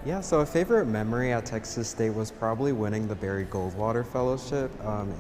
Yeah, so a favorite memory at Texas State was probably winning the Barry Goldwater Fellowship.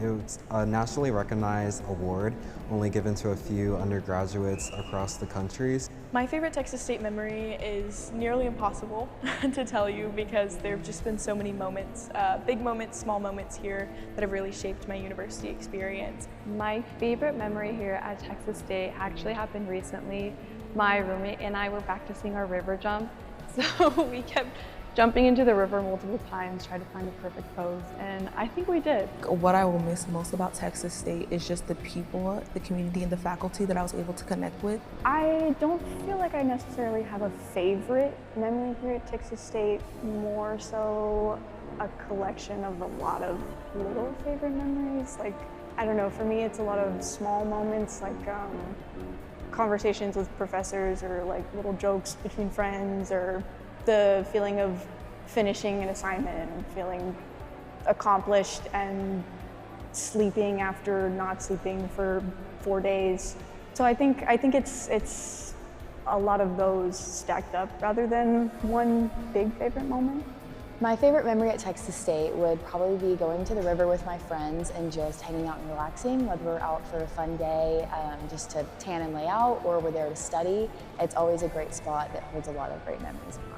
It was a nationally recognized award, only given to a few undergraduates across the countries. My favorite Texas State memory is nearly impossible to tell you because there have just been so many moments, big moments, small moments here that have really shaped my university experience. My favorite memory here at Texas State actually happened recently. My roommate and I were practicing our river jump, so we kept jumping into the river multiple times, trying to find a perfect pose, and I think we did. What I will miss most about Texas State is just the people, the community, and the faculty that I was able to connect with. I don't feel like I necessarily have a favorite memory here at Texas State, more so a collection of a lot of little favorite memories. Like, I don't know, for me it's a lot of small moments, like conversations with professors, or like little jokes between friends, or the feeling of finishing an assignment and feeling accomplished and sleeping after not sleeping for 4 days. So I think it's a lot of those stacked up rather than one big favorite moment. My favorite memory at Texas State would probably be going to the river with my friends and just hanging out and relaxing, whether we're out for a fun day, just to tan and lay out, or we're there to study. It's always a great spot that holds a lot of great memories of mine.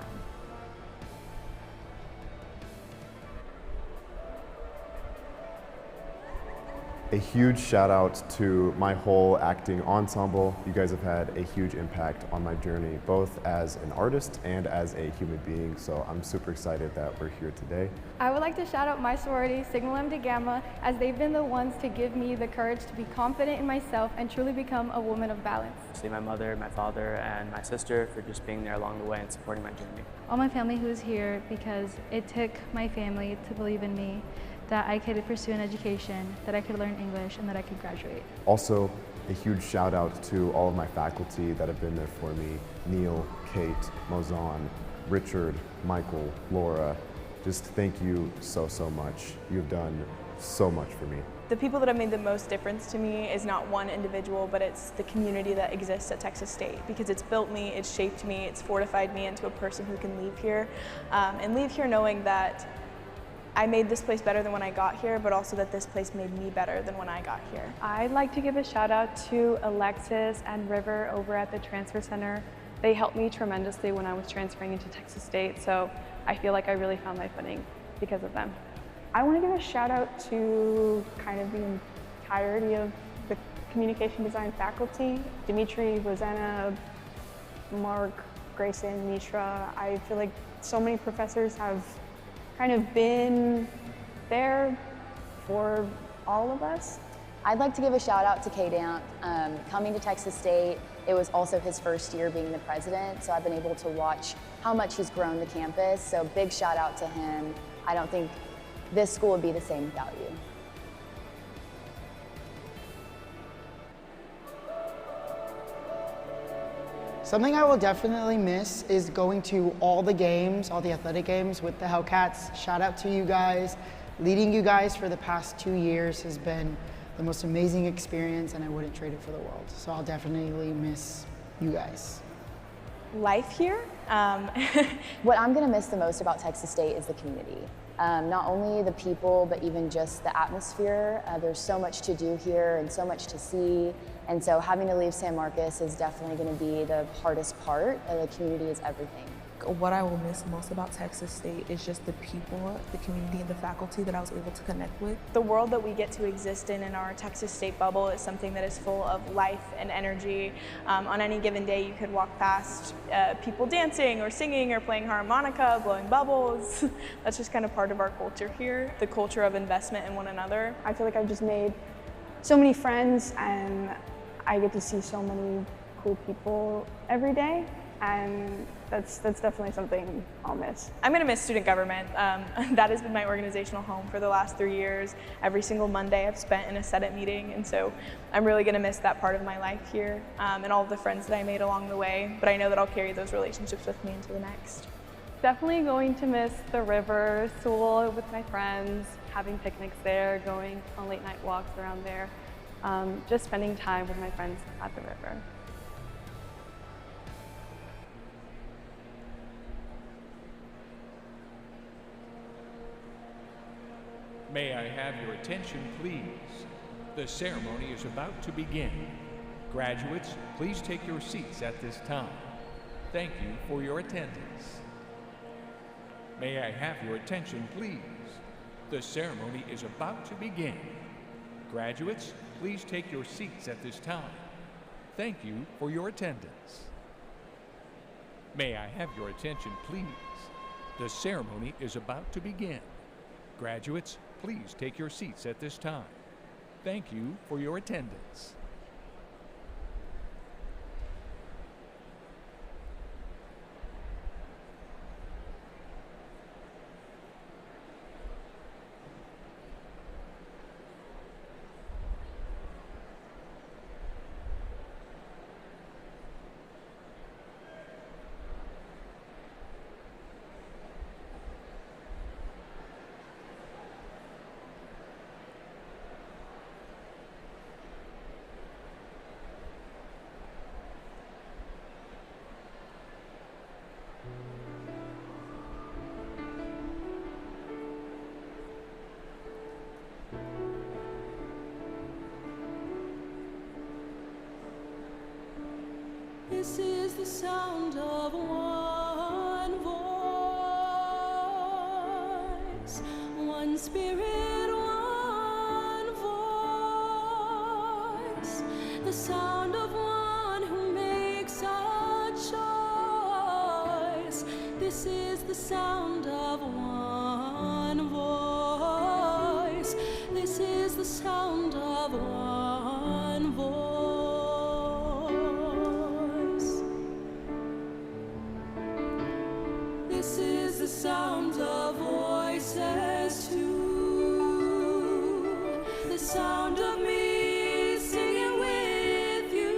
A huge shout out to my whole acting ensemble. You guys have had a huge impact on my journey, both as an artist and as a human being. So I'm super excited that we're here today. I would like to shout out my sorority, Sigma Lambda Gamma, as they've been the ones to give me the courage to be confident in myself and truly become a woman of balance. My mother, my father, and my sister for just being there along the way and supporting my journey. All my family who is here, because it took my family to believe in me, that I could pursue an education, that I could learn English, and that I could graduate. Also, a huge shout out to all of my faculty that have been there for me. Neil, Kate, Mozan, Richard, Michael, Laura. Just thank you so much. You've done so much for me. The people that have made the most difference to me is not one individual, but it's the community that exists at Texas State, because it's built me, it's shaped me, it's fortified me into a person who can leave here, and leave here knowing that I made this place better than when I got here, but also that this place made me better than when I got here. I'd like to give a shout out to Alexis and River over at the Transfer Center. They helped me tremendously when I was transferring into Texas State, so I feel like I really found my footing because of them. I want to give a shout out to kind of the entirety of the communication design faculty. Dimitri, Rosanna, Mark, Grayson, Mishra. I feel like so many professors have kind of been there for all of us. I'd like to give a shout out to K-Damp. Coming to Texas State, it was also his first year being the president, so I've been able to watch how much he's grown the campus, so big shout out to him. I don't think this school would be the same without you. Something I will definitely miss is going to all the games, all the athletic games with the Hellcats. Shout out to you guys. Leading you guys for the past 2 years has been the most amazing experience, and I wouldn't trade it for the world. So I'll definitely miss you guys. Life here? What I'm gonna miss the most about Texas State is the community. Not only the people, but even just the atmosphere. There's so much to do here and so much to see. And so having to leave San Marcos is definitely going to be the hardest part. The community is everything. What I will miss most about Texas State is just the people, the community, and the faculty that I was able to connect with. The world that we get to exist in our Texas State bubble is something that is full of life and energy. On any given day, you could walk past people dancing or singing or playing harmonica, blowing bubbles. That's just kind of part of our culture here, the culture of investment in one another. I feel like I've just made so many friends, and I get to see so many cool people every day, and that's definitely something I'll miss. I'm gonna miss student government. That has been my organizational home for the last 3 years. Every single Monday I've spent in a Senate meeting, and so I'm really gonna miss that part of my life here, and all of the friends that I made along the way, but I know that I'll carry those relationships with me into the next. Definitely going to miss the river, Sewell with my friends, having picnics there, going on late night walks around there, just spending time with my friends at the river. May I have your attention, please? The ceremony is about to begin. Graduates, please take your seats at this time. Thank you for your attendance. May I have your attention, please? The ceremony is about to begin. Graduates, please take your seats at this time. Thank you for your attendance. May I have your attention, please? The ceremony is about to begin. Graduates, please take your seats at this time. Thank you for your attendance. This is the sound of one voice, one spirit, one voice, the sound of one who makes a choice. This is the sound of one voice. This is the sound of one voice. This is the sound of voices too, the sound of me singing with you,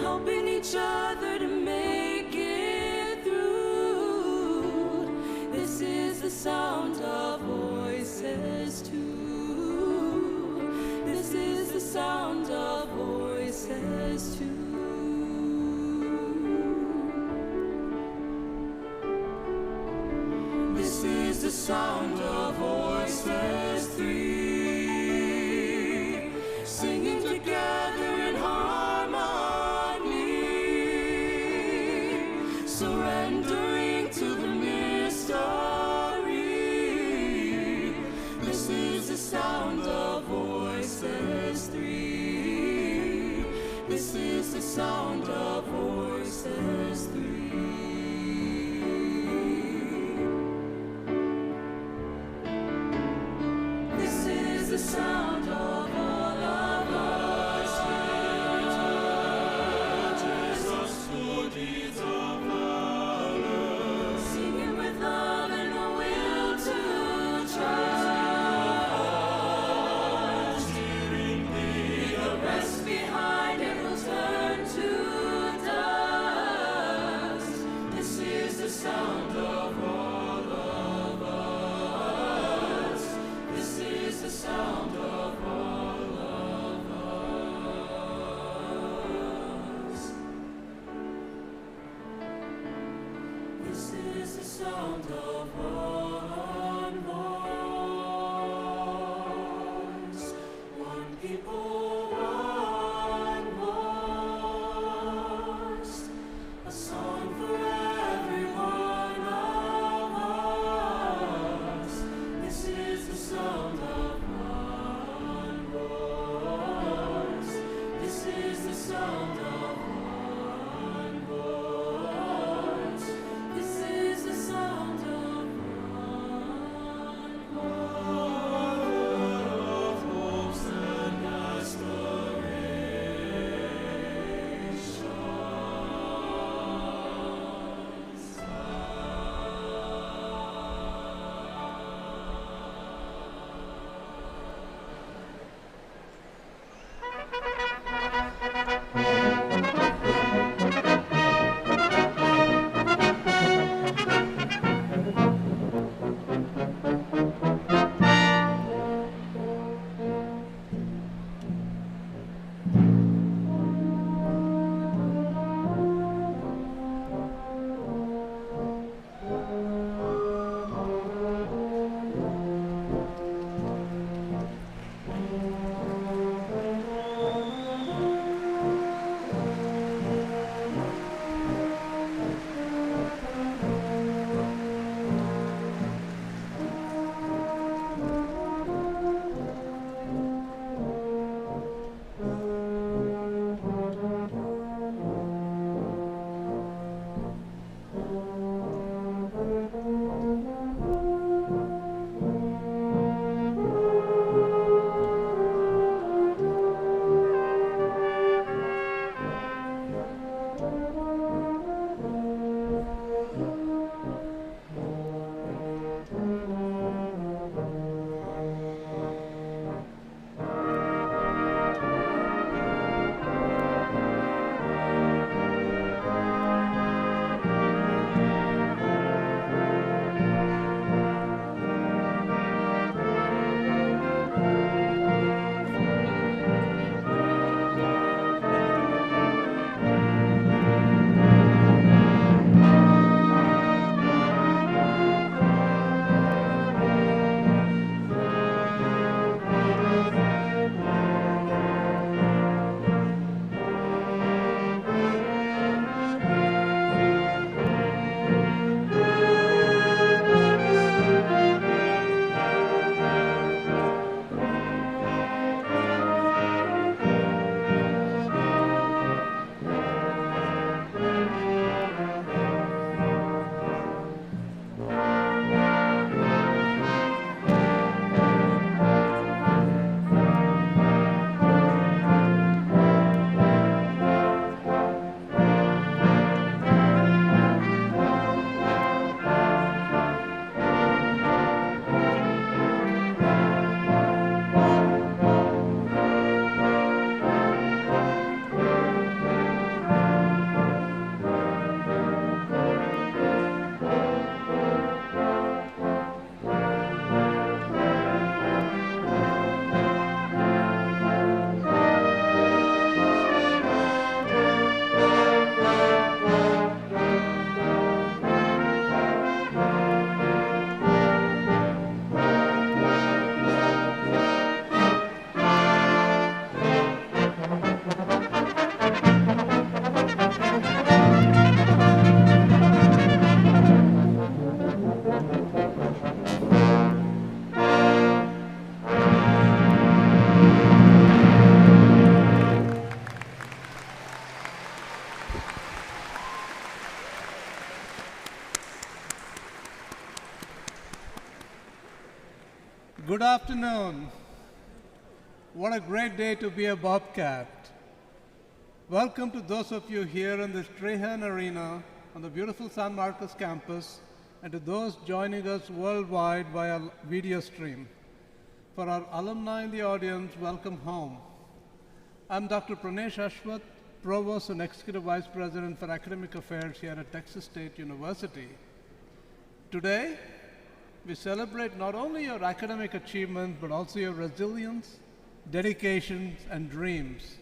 helping each other to make it through. This is the sound of voices too. This is the sound of voices too. This is the sound of voices three, singing together in harmony, surrendering to the mystery. This is the sound of voices three. This is the sound of voices three. The sound of all of us, touches us for deeds of valor, singing with love and a will to trust, leave the rest behind and we'll turn to dust. This is the sound of all of us. This is the sound of all of us. This is the sound of one voice, one people, one voice, a song for every one of us. This is the sound of this is the sound of one voice. This is the sound of Good afternoon. What a great day to be a Bobcat. Welcome to those of you here in the Strahan Arena on the beautiful San Marcos campus, and to those joining us worldwide via video stream. For our alumni in the audience, welcome home. I'm Dr. Pranesh Ashwath, Provost and Executive Vice President for Academic Affairs here at Texas State University. Today, we celebrate not only your academic achievements, but also your resilience, dedications, and dreams.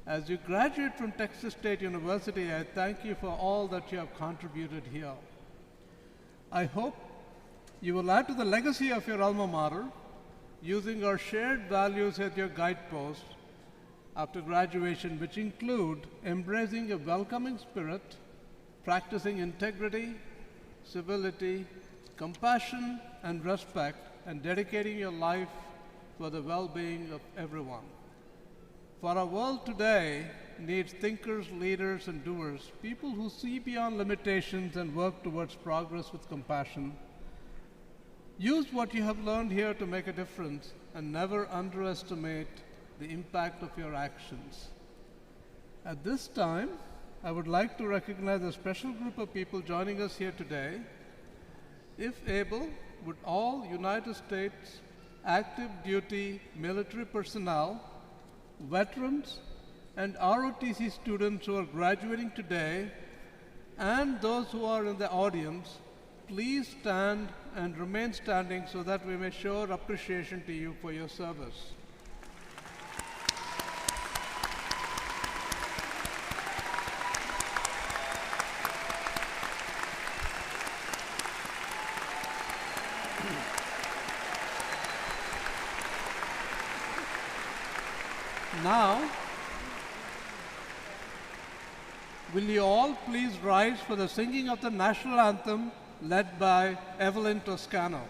As you graduate from Texas State University, I thank you for all that you have contributed here. I hope you will add to the legacy of your alma mater using our shared values as your guideposts after graduation, which include embracing a welcoming spirit, practicing integrity, civility, compassion, and respect, and dedicating your life for the well-being of everyone. For our world today needs thinkers, leaders, and doers, people who see beyond limitations and work towards progress with compassion. Use what you have learned here to make a difference, and never underestimate the impact of your actions. At this time, I would like to recognize a special group of people joining us here today. If able, would all United States active duty military personnel, veterans, and ROTC students who are graduating today, and those who are in the audience, please stand and remain standing so that we may show our appreciation to you for your service. Now, will you all please rise for the singing of the national anthem led by Evelyn Toscano.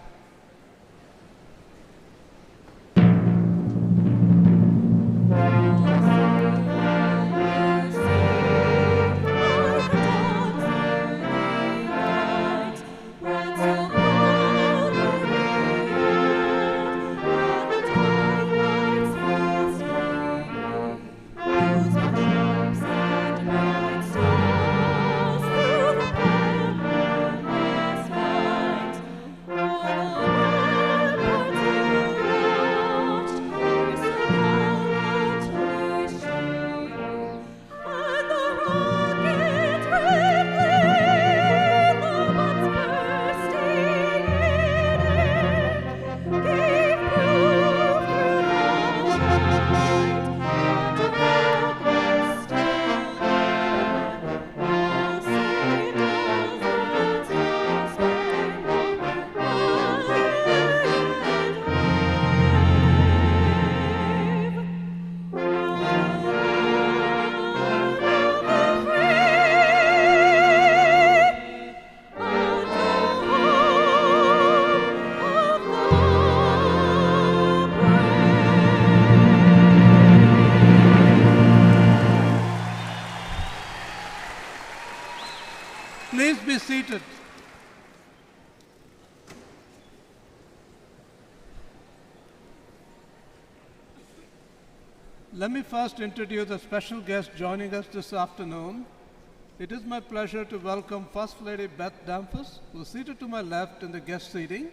Please be seated. Let me first introduce a special guest joining us this afternoon. It is my pleasure to welcome First Lady Beth Damphus, who is seated to my left in the guest seating.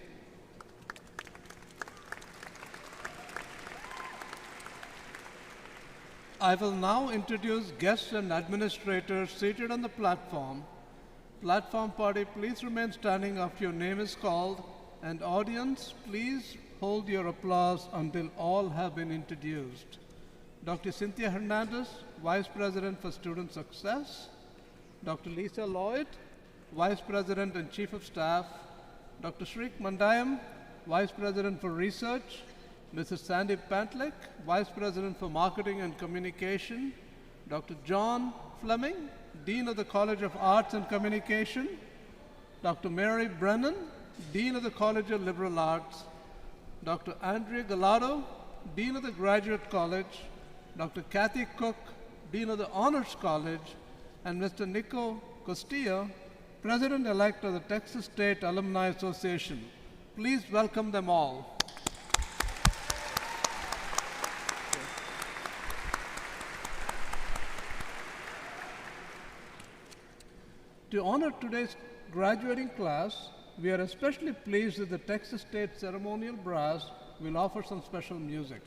I will now introduce guests and administrators seated on the platform. Platform party, please remain standing after your name is called, and audience, please hold your applause until all have been introduced. Dr. Cynthia Hernandez, Vice President for Student Success. Dr. Lisa Lloyd, Vice President and Chief of Staff. Dr. Shrik Mandayam, Vice President for Research. Mrs. Sandy Pantlick, Vice President for Marketing and Communication. Dr. John Fleming, Dean of the College of Arts and Communication. Dr. Mary Brennan, Dean of the College of Liberal Arts. Dr. Andrea Gallardo, Dean of the Graduate College. Dr. Kathy Cook, Dean of the Honors College. And Mr. Nico Costilla, President-elect of the Texas State Alumni Association. Please welcome them all. To honor today's graduating class, we are especially pleased that the Texas State Ceremonial Brass will offer some special music.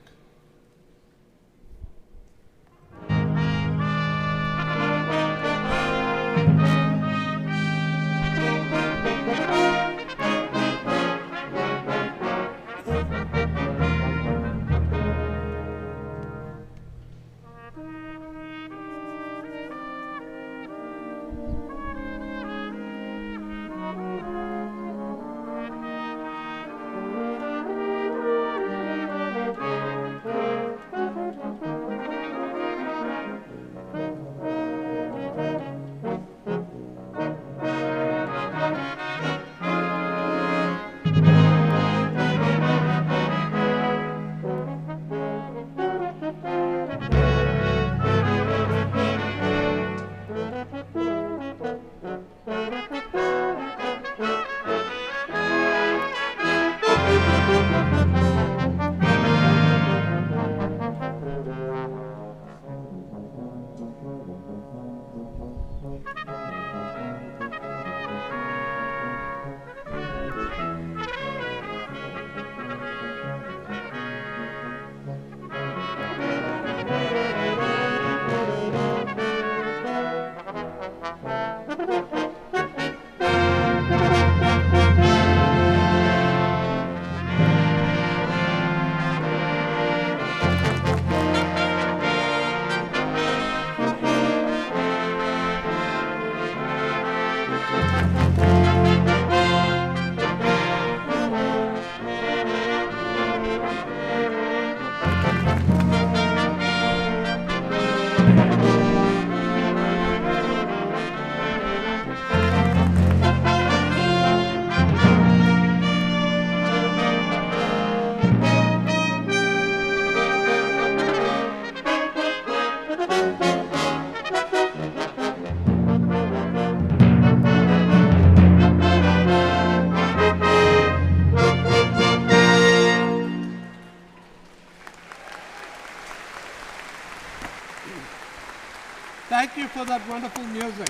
Thank you for that wonderful music.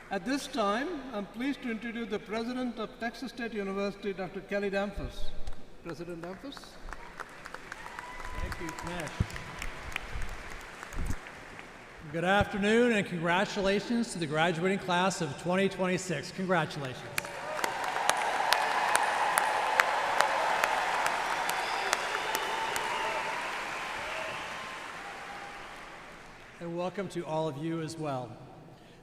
At this time, I'm pleased to introduce the President of Texas State University, Dr. Kelly Damphus. President Damphus. Thank you, Knesh. Good afternoon and congratulations to the graduating class of 2026. Congratulations. And welcome to all of you as well.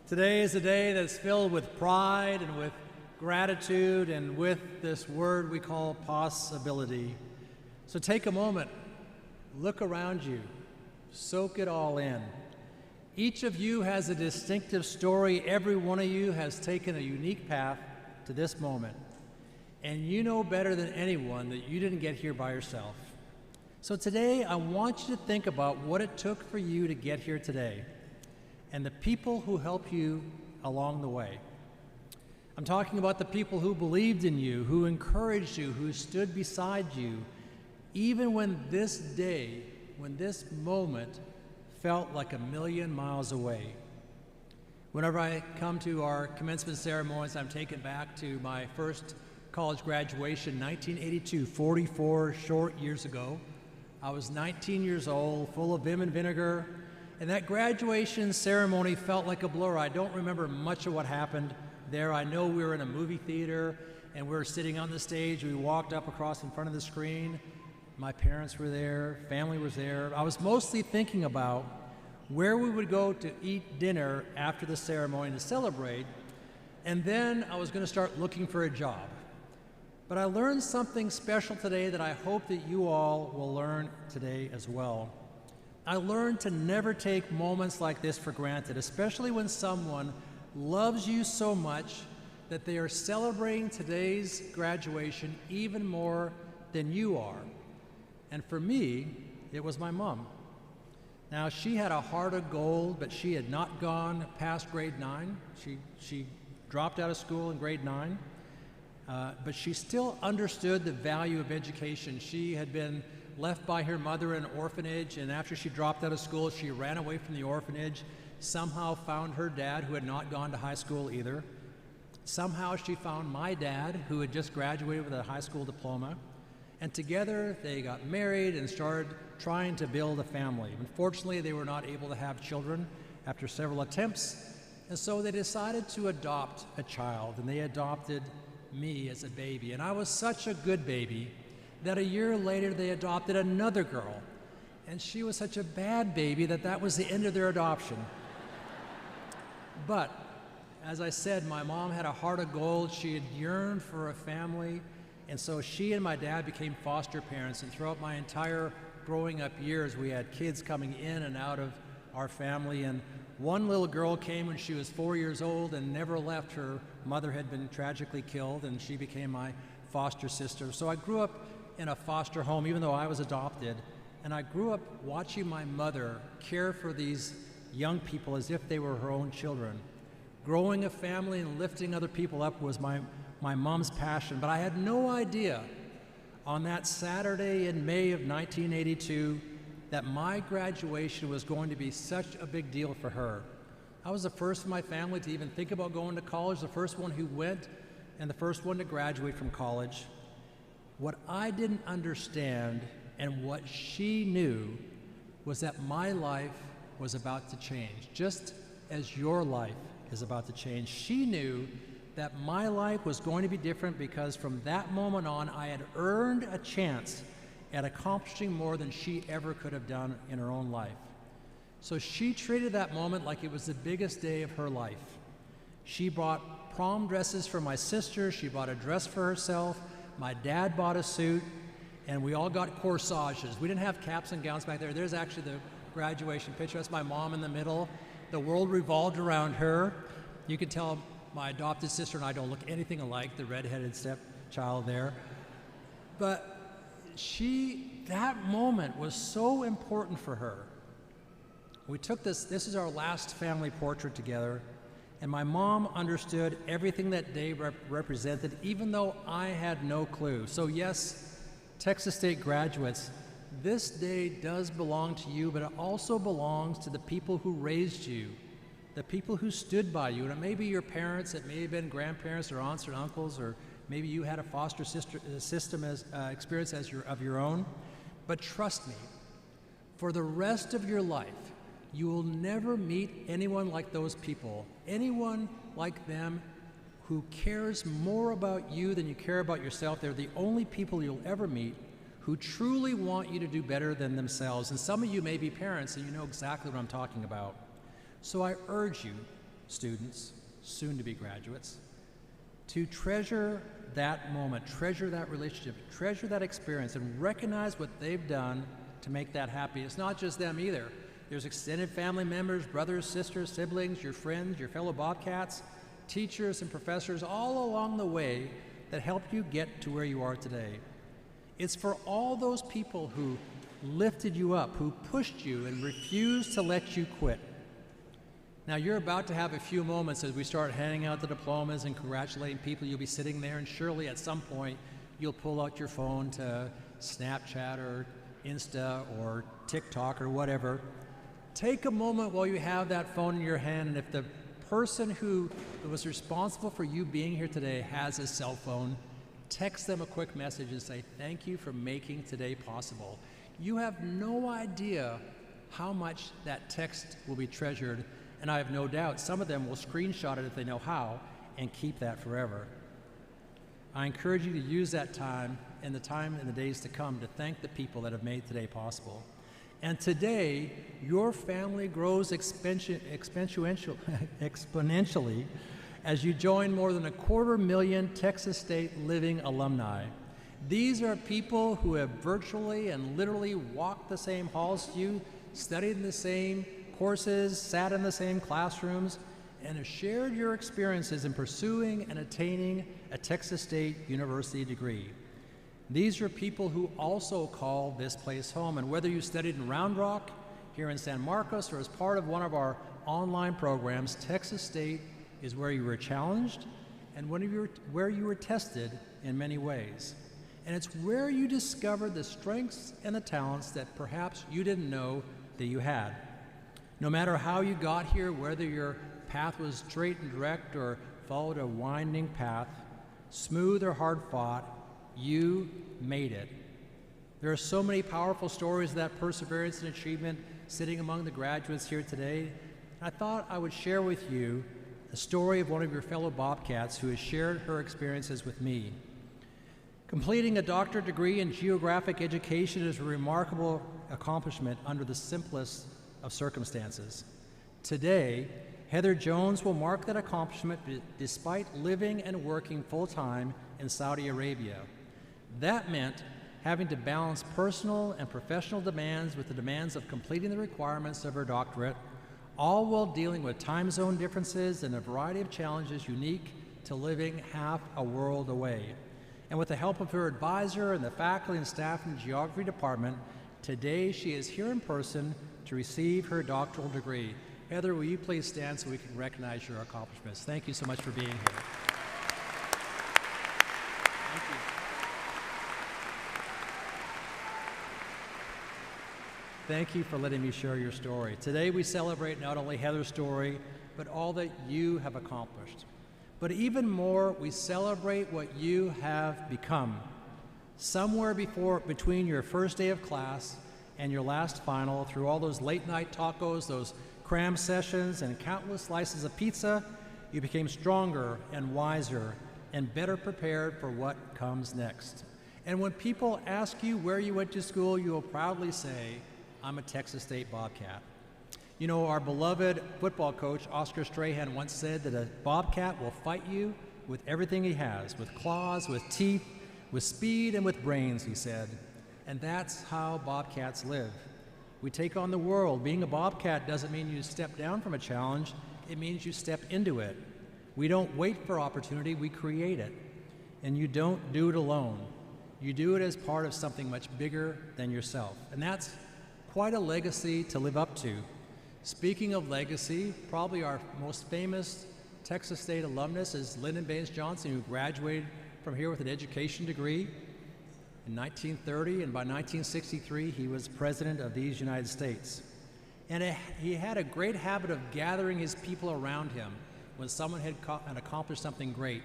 Today is a day that's filled with pride and with gratitude and with this word we call possibility. So take a moment, look around you, soak it all in. Each of you has a distinctive story. Every one of you has taken a unique path to this moment. And you know better than anyone that you didn't get here by yourself. So today, I want you to think about what it took for you to get here today and the people who helped you along the way. I'm talking about the people who believed in you, who encouraged you, who stood beside you, even when this day, when this moment felt like a million miles away. Whenever I come to our commencement ceremonies, I'm taken back to my first college graduation, 1982, 44 short years ago. I was 19 years old, full of vim and vinegar, and that graduation ceremony felt like a blur. I don't remember much of what happened there. I know we were in a movie theater, and we were sitting on the stage. We walked up across in front of the screen. My parents were there, family was there. I was mostly thinking about where we would go to eat dinner after the ceremony to celebrate, and then I was going to start looking for a job. But I learned something special today that I hope that you all will learn today as well. I learned to never take moments like this for granted, especially when someone loves you so much that they are celebrating today's graduation even more than you are. And for me, it was my mom. Now, she had a heart of gold, but she had not gone past grade 9. She dropped out of school in grade 9. But she still understood the value of education. She had been left by her mother in an orphanage, and after she dropped out of school, she ran away from the orphanage, somehow found her dad, who had not gone to high school either. Somehow she found my dad, who had just graduated with a high school diploma, and together they got married and started trying to build a family. Unfortunately, they were not able to have children after several attempts, and so they decided to adopt a child, and they adopted me as a baby. And I was such a good baby that a year later they adopted another girl, and she was such a bad baby that that was the end of their adoption. But as I said, my mom had a heart of gold. She had yearned for a family, and so she and my dad became foster parents, and throughout my entire growing up years, we had kids coming in and out of our family. And one little girl came when she was 4 years old and never left. Her mother had been tragically killed, and she became my foster sister. So I grew up in a foster home, even though I was adopted, and I grew up watching my mother care for these young people as if they were her own children. Growing a family and lifting other people up was my mom's passion, but I had no idea on that Saturday in May of 1982 that my graduation was going to be such a big deal for her. I was the first in my family to even think about going to college, the first one who went, and the first one to graduate from college. What I didn't understand, and what she knew, was that my life was about to change, just as your life is about to change. She knew that my life was going to be different because from that moment on, I had earned a chance at accomplishing more than she ever could have done in her own life. So she treated that moment like it was the biggest day of her life. She bought prom dresses for my sister, she bought a dress for herself, my dad bought a suit, and we all got corsages. We didn't have caps and gowns back there. There's actually the graduation picture. That's my mom in the middle. The world revolved around her. You can tell my adopted sister and I don't look anything alike, the redheaded stepchild there. But that moment was so important for her. We took this is our last family portrait together, and my mom understood everything that day represented, even though I had no clue. So yes, Texas State graduates, this day does belong to you, but it also belongs to the people who raised you, the people who stood by you. And it may be your parents, it may have been grandparents or aunts or uncles, or maybe you had a foster system experience of your own. But trust me, for the rest of your life, you will never meet anyone like those people, anyone like them who cares more about you than you care about yourself. They're the only people you'll ever meet who truly want you to do better than themselves. And some of you may be parents and you know exactly what I'm talking about. So I urge you, students, soon to be graduates, to treasure that moment, treasure that relationship, treasure that experience, and recognize what they've done to make that happy. It's not just them either. There's extended family members, brothers, sisters, siblings, your friends, your fellow Bobcats, teachers and professors all along the way that helped you get to where you are today. It's for all those people who lifted you up, who pushed you and refused to let you quit. Now you're about to have a few moments as we start handing out the diplomas and congratulating people. You'll be sitting there, and surely at some point you'll pull out your phone to Snapchat or Insta or TikTok or whatever. Take a moment while you have that phone in your hand, and if the person who was responsible for you being here today has a cell phone, text them a quick message and say, thank you for making today possible. You have no idea how much that text will be treasured, and I have no doubt some of them will screenshot it if they know how and keep that forever. I encourage you to use that time in the days to come to thank the people that have made today possible. And today, your family grows exponentially as you join more than 250,000 Texas State living alumni. These are people who have virtually and literally walked the same halls as you, studied in the same courses, sat in the same classrooms, and have shared your experiences in pursuing and attaining a Texas State University degree. These are people who also call this place home, and whether you studied in Round Rock, here in San Marcos, or as part of one of our online programs, Texas State is where you were challenged and where you were tested in many ways. And it's where you discover the strengths and the talents that perhaps you didn't know that you had. No matter how you got here, whether your path was straight and direct or followed a winding path, smooth or hard fought, you made it. There are so many powerful stories of that perseverance and achievement sitting among the graduates here today. I thought I would share with you the story of one of your fellow Bobcats who has shared her experiences with me. Completing a doctorate degree in geographic education is a remarkable accomplishment under the simplest of circumstances. Today, Heather Jones will mark that accomplishment despite living and working full-time in Saudi Arabia. That meant having to balance personal and professional demands with the demands of completing the requirements of her doctorate, all while dealing with time zone differences and a variety of challenges unique to living half a world away. And with the help of her advisor and the faculty and staff in the geography department, today she is here in person to receive her doctoral degree. Heather, will you please stand so we can recognize your accomplishments? Thank you so much for being here. Thank you. Thank you for letting me share your story. Today we celebrate not only Heather's story, but all that you have accomplished. But even more, we celebrate what you have become. Somewhere between your first day of class and your last final, through all those late night tacos, those cram sessions, and countless slices of pizza, you became stronger and wiser and better prepared for what comes next. And when people ask you where you went to school, you will proudly say, I'm a Texas State Bobcat. You know, our beloved football coach, Oscar Strahan, once said that a Bobcat will fight you with everything he has, with claws, with teeth, with speed, and with brains, he said. And that's how Bobcats live. We take on the world. Being a Bobcat doesn't mean you step down from a challenge. It means you step into it. We don't wait for opportunity, we create it. And you don't do it alone. You do it as part of something much bigger than yourself. And that's quite a legacy to live up to. Speaking of legacy, probably our most famous Texas State alumnus is Lyndon Baines Johnson, who graduated from here with an education degree in 1930, and by 1963 he was president of these United States. And he had a great habit of gathering his people around him when someone had accomplished something great.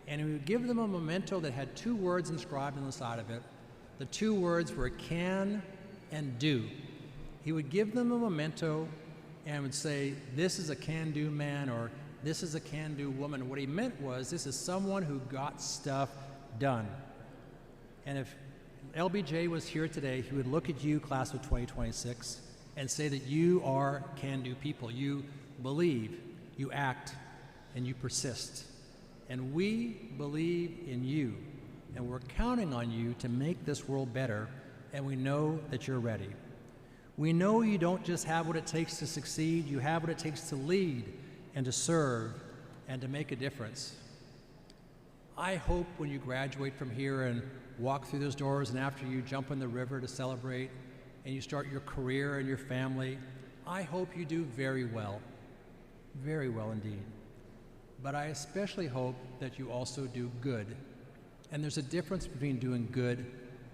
And he would give them a memento that had two words inscribed on the side of it. The two words were can and do. He would give them a memento and would say, this is a can-do man, or this is a can-do woman. And what he meant was, this is someone who got stuff done. And if LBJ was here today, he would look at you, class of 2026, and say that you are can-do people. You believe, you act, and you persist. And we believe in you, and we're counting on you to make this world better, and we know that you're ready. We know you don't just have what it takes to succeed, you have what it takes to lead and to serve and to make a difference. I hope when you graduate from here and walk through those doors, and after you jump in the river to celebrate and you start your career and your family, I hope you do very well indeed. But I especially hope that you also do good. And there's a difference between doing good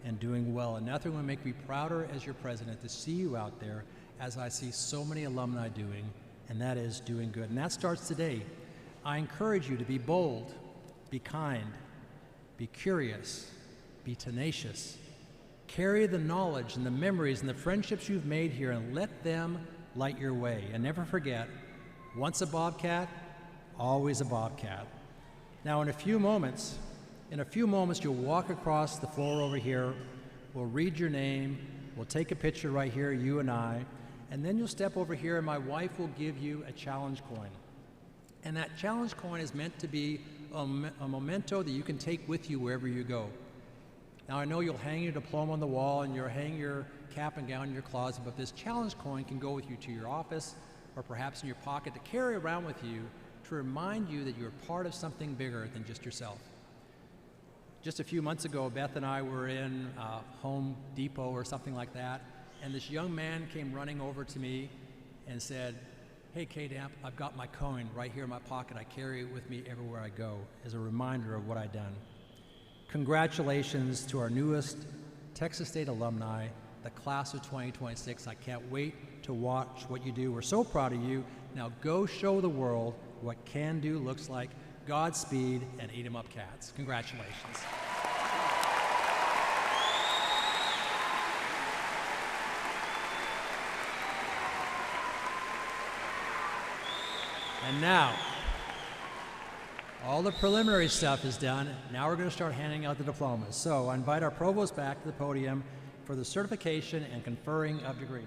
and doing well. And nothing will make me prouder as your president to see you out there, as I see so many alumni doing, and that is doing good. And that starts today. I encourage you to be bold, be kind, be curious, be tenacious. Carry the knowledge and the memories and the friendships you've made here and let them light your way. And never forget, once a Bobcat, always a Bobcat. Now in a few moments, you'll walk across the floor over here, we'll read your name, we'll take a picture right here, you and I, and then you'll step over here and my wife will give you a challenge coin. And that challenge coin is meant to be a memento that you can take with you wherever you go. Now I know you'll hang your diploma on the wall and you'll hang your cap and gown in your closet, but this challenge coin can go with you to your office or perhaps in your pocket to carry around with you to remind you that you're part of something bigger than just yourself. Just a few months ago, Beth and I were in Home Depot or something like that, and this young man came running over to me and said, hey, K-Damp, I've got my coin right here in my pocket. I carry it with me everywhere I go as a reminder of what I've done. Congratulations to our newest Texas State alumni, the class of 2026. I can't wait to watch what you do. We're so proud of you. Now go show the world what can do looks like. Godspeed and eat 'em up, cats. Congratulations. And now, all the preliminary stuff is done. Now we're going to start handing out the diplomas. So I invite our provost back to the podium for the certification and conferring of degrees.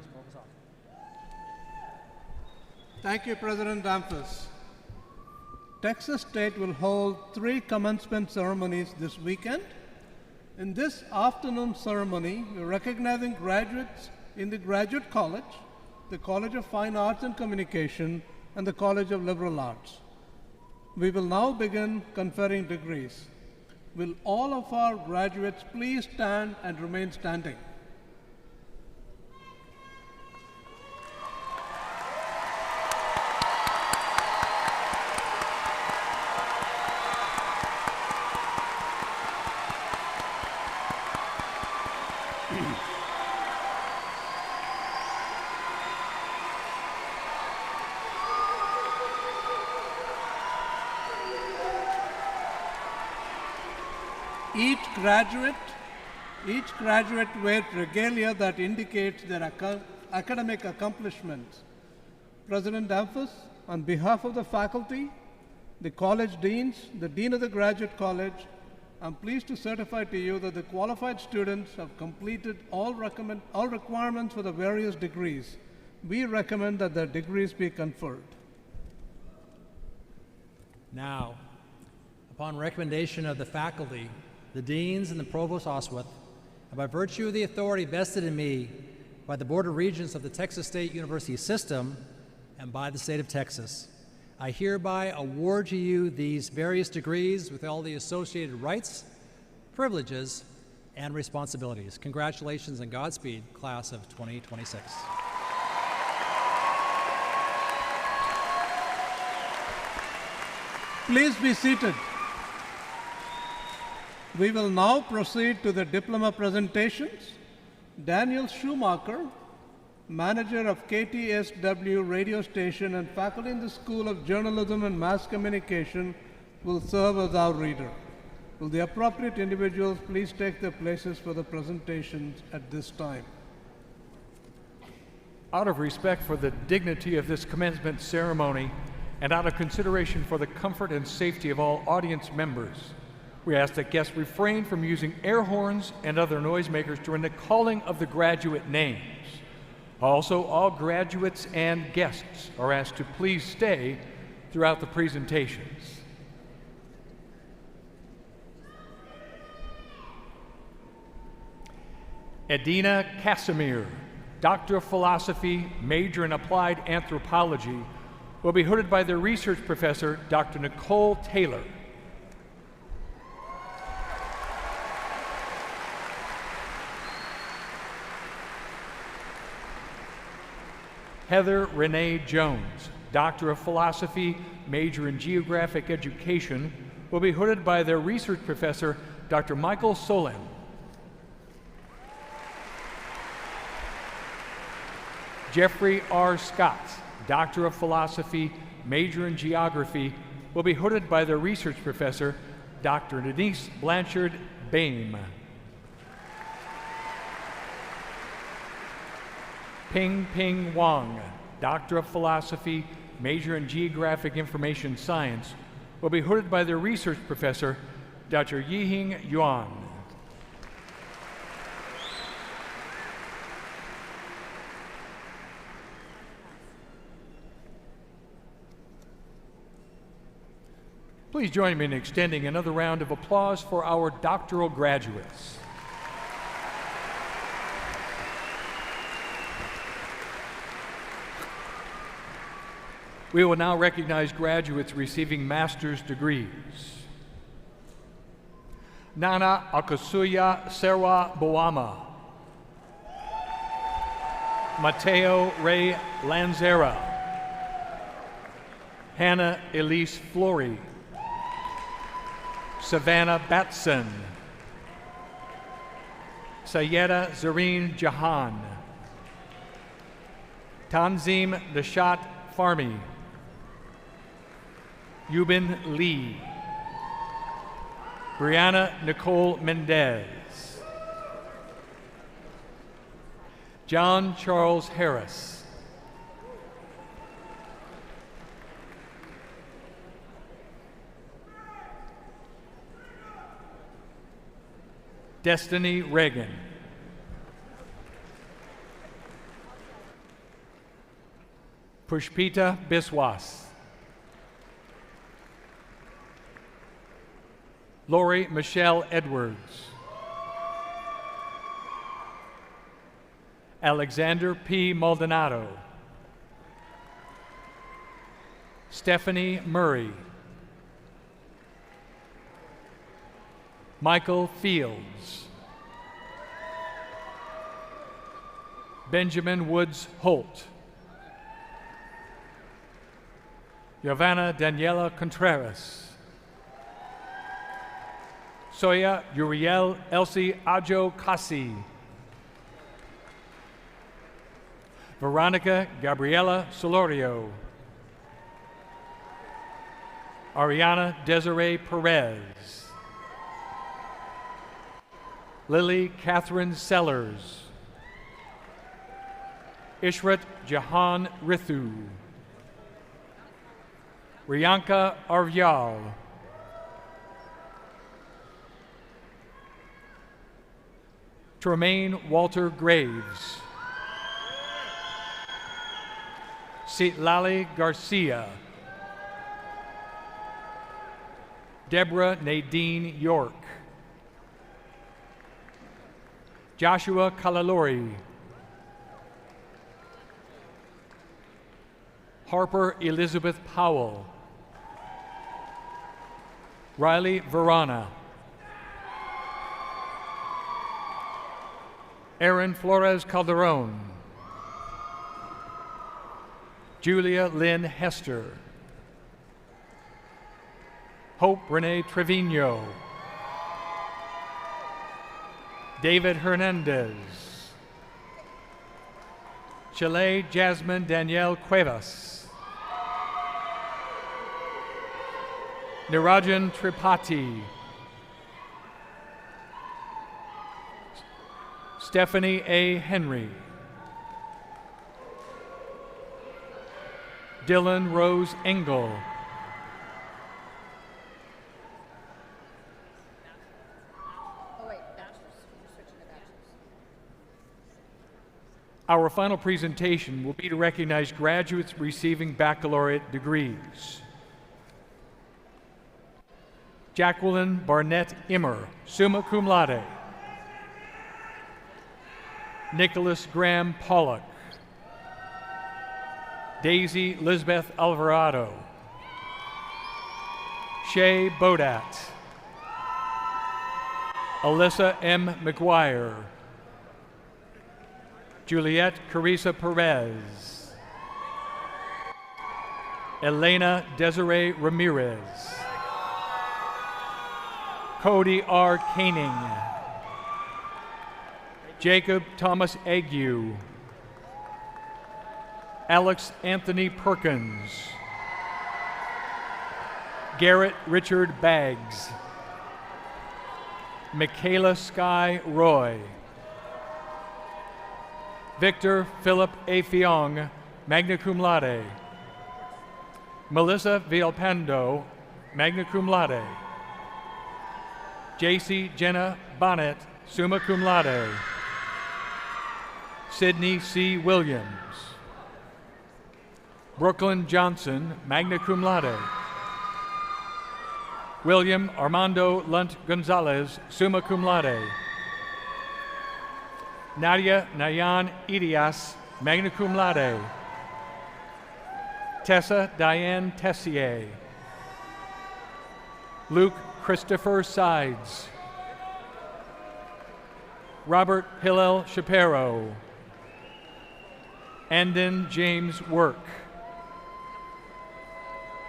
Thank you, President Damphus. Texas State will hold 3 commencement ceremonies this weekend. In this afternoon ceremony, we're recognizing graduates in the Graduate College, the College of Fine Arts and Communication, and the College of Liberal Arts. We will now begin conferring degrees. Will all of our graduates please stand and remain standing? Each graduate wears regalia that indicates their academic accomplishments. President Damphus, on behalf of the faculty, the college deans, the Dean of the Graduate College, I'm pleased to certify to you that the qualified students have completed all requirements for the various degrees. We recommend that their degrees be conferred. Now, upon recommendation of the faculty, the deans and the provost Oswith, and by virtue of the authority vested in me by the Board of Regents of the Texas State University System and by the state of Texas, I hereby award to you these various degrees with all the associated rights, privileges, and responsibilities. Congratulations and Godspeed, class of 2026. Please be seated. We will now proceed to the diploma presentations. Daniel Schumacher, manager of KTSW radio station and faculty in the School of Journalism and Mass Communication, will serve as our reader. Will the appropriate individuals please take their places for the presentations at this time? Out of respect for the dignity of this commencement ceremony and out of consideration for the comfort and safety of all audience members, we ask that guests refrain from using air horns and other noisemakers during the calling of the graduate names. Also, all graduates and guests are asked to please stay throughout the presentations. Edina Casimir, Doctor of Philosophy, major in Applied Anthropology, will be hooded by their research professor, Dr. Nicole Taylor. Heather Renee Jones, Doctor of Philosophy, major in Geographic Education, will be hooded by their research professor, Dr. Michael Solem. Jeffrey R. Scott, Doctor of Philosophy, major in Geography, will be hooded by their research professor, Dr. Denise Blanchard Baim. Ping Ping Wang, Doctor of Philosophy, major in Geographic Information Science, will be hooded by their research professor, Dr. Yihing Yuan. Please join me in extending another round of applause for our doctoral graduates. We will now recognize graduates receiving master's degrees. Nana Akasuya Serwa Boama. Mateo Ray Lanzera. Hannah Elise Flory. Savannah Batson. Sayeda Zareen Jahan, Tanzim Nishat Farmi, Yubin Lee, Brianna Nicole Mendez, John Charles Harris, Destiny Reagan, Pushpita Biswas, Lori Michelle Edwards, Alexander P. Maldonado, Stephanie Murray, Michael Fields, Benjamin Woods Holt, Giovanna Daniela Contreras, Soya Uriel Elsie Ajo Kasi, Veronica Gabriela Solorio, Ariana Desiree Perez, Lily Catherine Sellers, Ishrat Jahan Rithu, Riyanka Arvyal, Tremaine Walter Graves, Citlali Garcia, Deborah Nadine York, Joshua Kalalori, Harper Elizabeth Powell, Riley Verana, Aaron Flores Calderon, Julia Lynn Hester, Hope Renee Trevino, David Hernandez, Chalet Jasmine Danielle Cuevas, Nirajan Tripathi, Stephanie A. Henry, Dylan Rose Engel, Our final presentation will be to recognize graduates receiving baccalaureate degrees. Jacqueline Barnett Immer, summa cum laude. Nicholas Graham Pollock. Daisy Lisbeth Alvarado. Shay Bodat. Alyssa M. McGuire. Juliette Carissa Perez. Elena Desiree Ramirez. Cody R. Koenig. Jacob Thomas Ague. Alex Anthony Perkins. Garrett Richard Baggs. Michaela Sky Roy. Victor Philip A. Fiong, magna cum laude. Melissa Villalpando, magna cum laude. J.C. Jenna Bonnet, summa cum laude. Sydney C. Williams. Brooklyn Johnson, magna cum laude. William Armando Lunt Gonzalez, summa cum laude. Nadia Nayan Idias, magna cum laude. Tessa Diane Tessier. Luke Christopher Sides. Robert Hillel Shapiro. Andon James Work.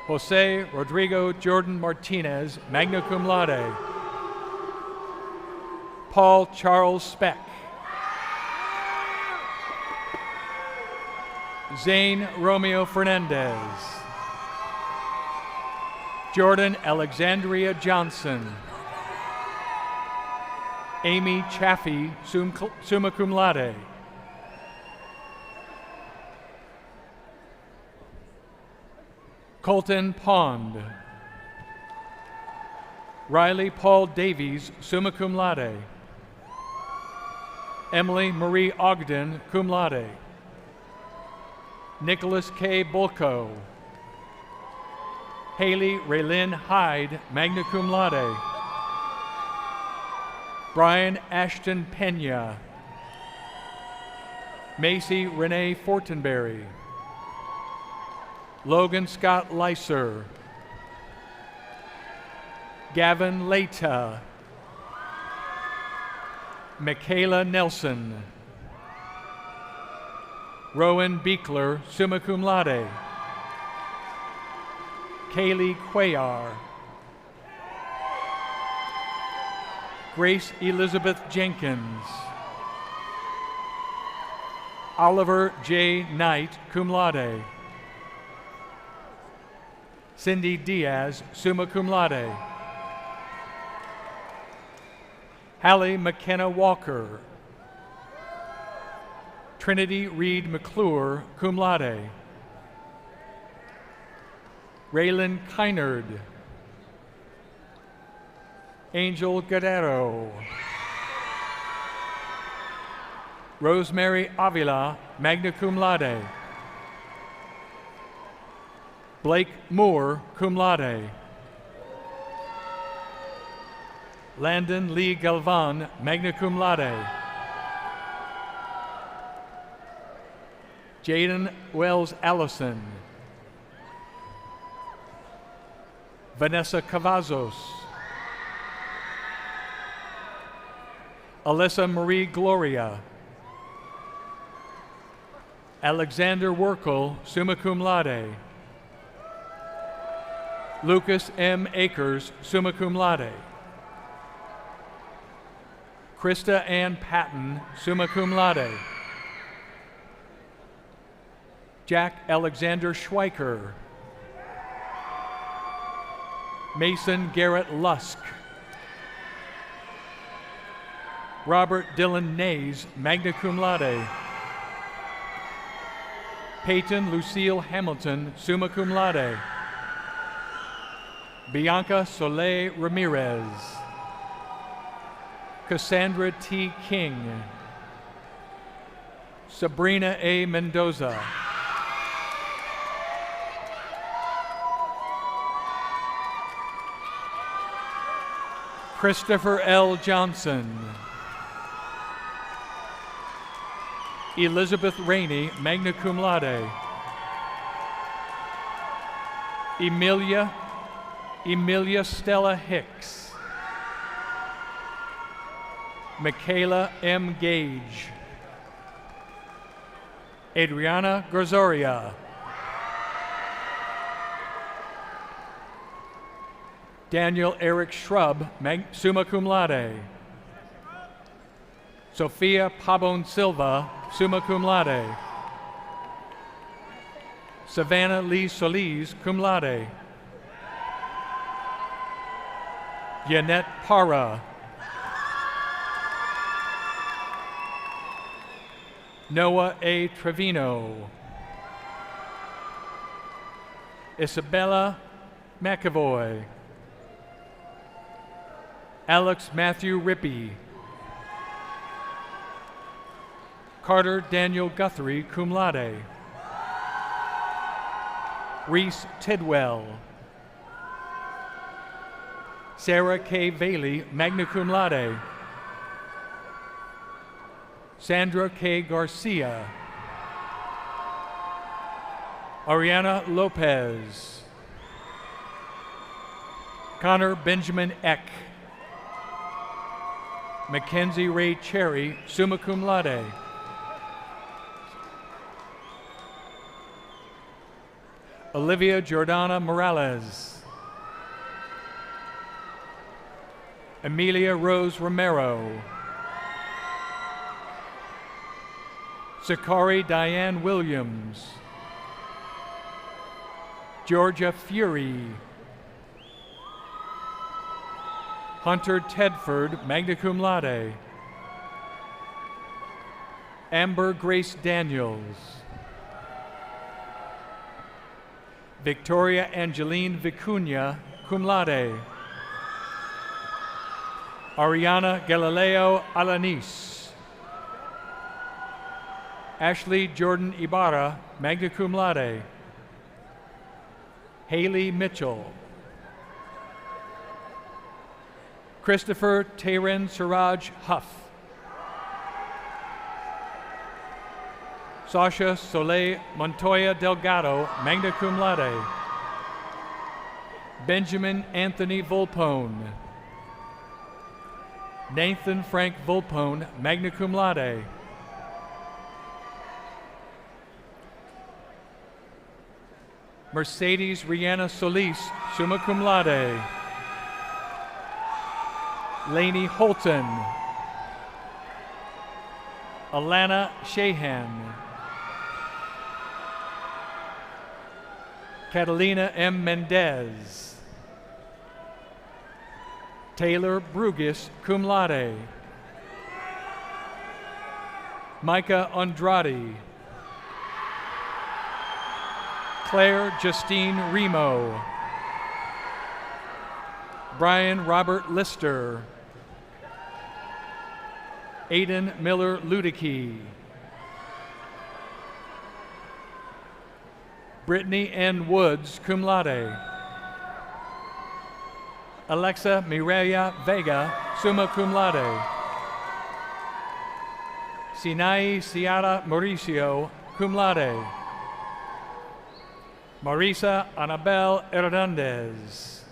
Jose Rodrigo Jordan Martinez, magna cum laude. Paul Charles Speck. Zane Romeo Fernandez. Jordan Alexandria Johnson. Amy Chaffee, summa cum laude. Colton Pond. Riley Paul Davies, summa cum laude. Emily Marie Ogden, cum laude. Nicholas K. Bulko. Haley Raylyn Hyde, magna cum laude. Brian Ashton Pena. Macy Renee Fortenberry. Logan Scott Leiser. Gavin Leita. Michaela Nelson. Rowan Beekler, summa cum laude. Kaylee Cuellar. Grace Elizabeth Jenkins. Oliver J. Knight, cum laude. Cindy Diaz, summa cum laude. Hallie McKenna Walker. Trinity Reed McClure, cum laude. Raylan Kynard. Angel Guerrero. Rosemary Avila, magna cum laude. Blake Moore, cum laude. Landon Lee Galvan, magna cum laude. Jaden Wells Allison. Vanessa Cavazos. Alyssa Marie Gloria. Alexander Werkel, summa cum laude. Lucas M. Akers, summa cum laude. Krista Ann Patton, summa cum laude. Jack Alexander Schweiker. Mason Garrett Lusk. Robert Dylan Nays, magna cum laude. Peyton Lucille Hamilton, summa cum laude. Bianca Soleil Ramirez. Cassandra T. King. Sabrina A. Mendoza. Christopher L. Johnson. Elizabeth Rainey, magna cum laude. Emilia Stella Hicks. Michaela M. Gage. Adriana Grozoria. Daniel Eric Shrub, summa cum laude. Sophia Pabon Silva, summa cum laude. Savannah Lee Solis, cum laude. Yanette Para. Noah A. Trevino. Isabella McAvoy. Alex Matthew Rippey. Carter Daniel Guthrie, cum laude. Reese Tidwell. Sarah K. Bailey, magna cum laude. Sandra K. Garcia. Ariana Lopez. Connor Benjamin Eck. Mackenzie Ray Cherry, summa cum laude. Olivia Jordana Morales. Amelia Rose Romero. Sakari Diane Williams. Georgia Fury. Hunter Tedford, magna cum laude. Amber Grace Daniels. Victoria Angeline Vicuña, cum laude. Ariana Galileo Alanis. Ashley Jordan Ibarra, magna cum laude. Haley Mitchell. Christopher Tayren Siraj Huff. Sasha Soleil Montoya Delgado, magna cum laude. Benjamin Anthony Volpone. Nathan Frank Volpone, magna cum laude. Mercedes Rihanna Solis, summa cum laude. Lainey Holton. Alana Shahan. Catalina M. Mendez. Taylor Brugis, cum laude. Micah Andrade. Claire Justine Remo. Brian Robert Lister. Aiden Miller Ludicky. Brittany N. Woods, cum laude. Alexa Mireya Vega, summa cum laude. Sinai Ciara Mauricio, cum laude. Marisa Anabel Hernandez.